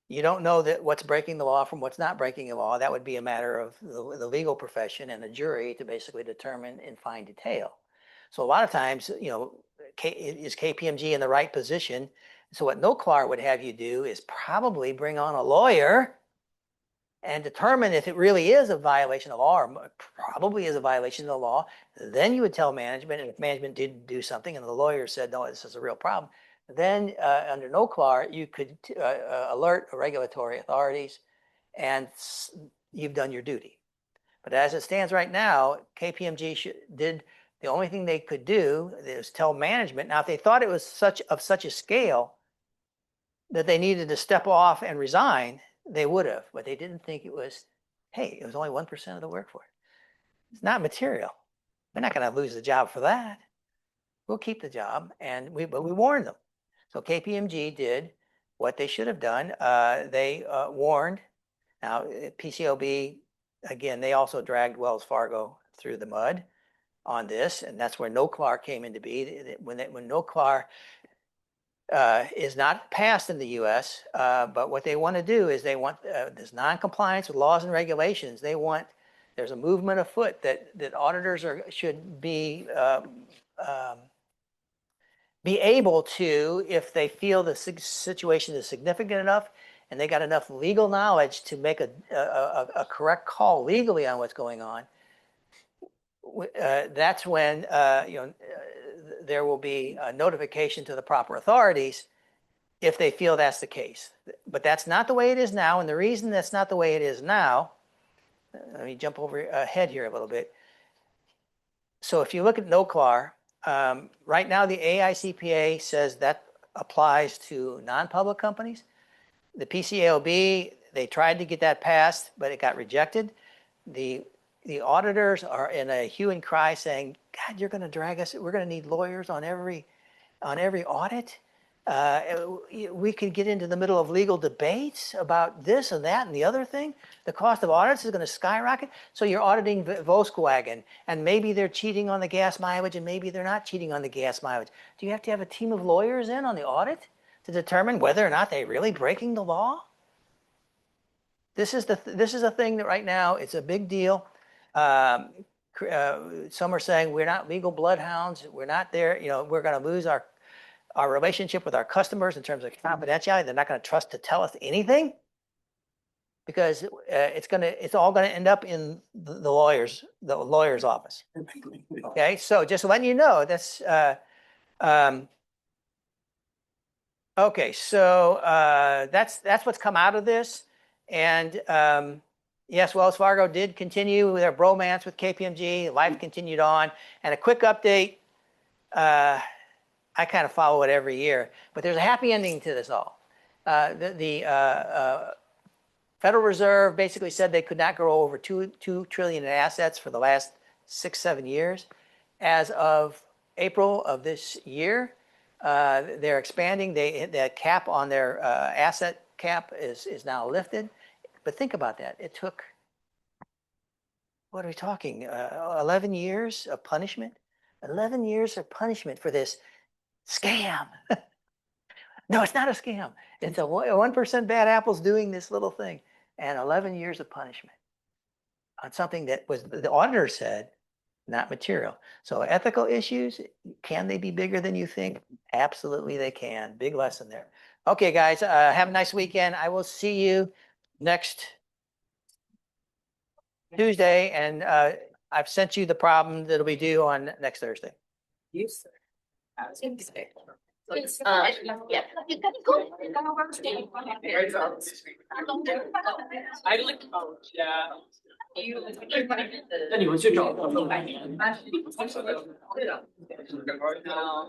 You don't know that what's breaking the law from what's not breaking the law. That would be a matter of the legal profession and the jury to basically determine in fine detail. So a lot of times, is KPMG in the right position? So what NOCLAR would have you do is probably bring on a lawyer and determine if it really is a violation of the law, or probably is a violation of the law. Then you would tell management, and if management did do something and the lawyer said, no, this is a real problem, then under NOCLAR, you could alert regulatory authorities and you've done your duty. But as it stands right now, KPMG the only thing they could do is tell management. Now, if they thought it was of such a scale that they needed to step off and resign, they would have, but they didn't think it was, hey, it was only 1% of the workforce. It's not material. We're not going to lose the job for that. We'll keep the job, but we warned them. So KPMG did what they should have done. They warned. Now, PCAOB, again, they also dragged Wells Fargo through the mud on this, and that's where NOCLAR came into being. When NOCLAR is not passed in the U.S., but what they want to do is they want this non-compliance with laws and regulations. There's a movement afoot that auditors should be be able to, if they feel the situation is significant enough and they got enough legal knowledge to make a correct call legally on what's going on, that's when there will be a notification to the proper authorities if they feel that's the case. But that's not the way it is now. And the reason that's not the way it is now, let me jump over ahead here a little bit. So if you look at NOCLAR, right now the AICPA says that applies to non-public companies. The PCAOB, they tried to get that passed, but it got rejected. The auditors are in a hue and cry saying, God, you're going to drag us. We're going to need lawyers on every audit. We could get into the middle of legal debates about this and that and the other thing. The cost of audits is going to skyrocket. So you're auditing Volkswagen, and maybe they're cheating on the gas mileage, and maybe they're not cheating on the gas mileage. Do you have to have a team of lawyers in on the audit to determine whether or not they're really breaking the law? This is a thing that right now it's a big deal. Some are saying we're not legal bloodhounds. We're not there. We're going to lose our relationship with our customers in terms of confidentiality. They're not going to trust to tell us anything because it's all going to end up in the lawyer's office. Okay, so just letting you know that's okay. So that's what's come out of this, and yes, Wells Fargo did continue their bromance with KPMG. Life continued on, and a quick update. I kind of follow it every year, but there's a happy ending to this all. The Federal Reserve basically said they could not grow over $2 trillion in assets for the last 6-7 years. As of April of this year, they're expanding. The cap on their asset cap is now lifted. But think about that. It took, what are we talking, 11 years of punishment? 11 years of punishment for this scam. No, it's not a scam. It's a 1% bad apples doing this little thing, and 11 years of punishment on something that was, the auditor said, not material. So ethical issues, can they be bigger than you think? Absolutely they can. Big lesson there. Okay, guys, have a nice weekend. I will see you next Tuesday, and I've sent you the problem that'll be due on next Thursday. Yes. It's, yeah. You can go. I like, yeah. 那你们去找他们。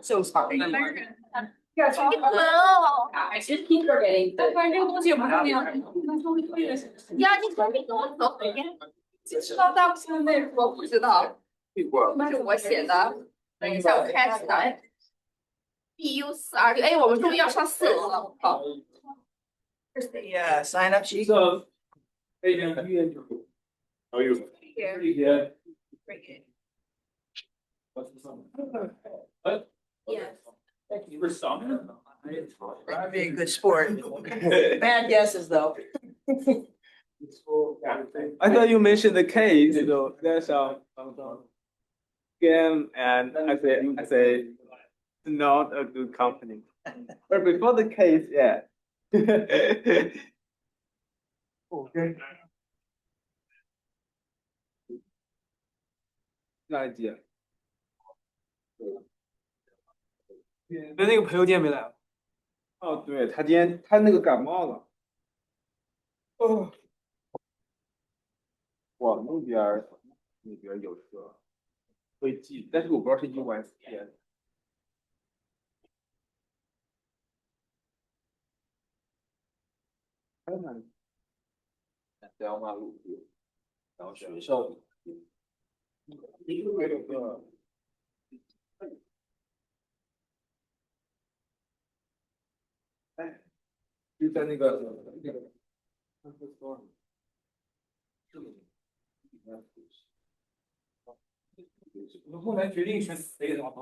So sorry. I just keep forgetting. 反正这个东西不是那样。呀，你赶紧跟我走。知道大部分内容我不知道，是我写的。等一下，我开始了。BU426，哎，我们终于要上4楼了，好。Here's the sign up sheet. So, hey, man, how are you? Here. Pretty good. Bring it. What's the song? What? Yes. Thank you for song. I'm being a good sport. Bad guesses though. I thought you mentioned the case, so that's a scam, and I say not a good company. But before the case, yeah. Okay. 那一节。那个朋友今天没来。哦，对，他今天他那个感冒了。哦。我那边有一个飞机，但是我不知道是USPS。看看，在奥马路，然后学校里，一个有个。哎，就在那个。我们后来决定选死的也好。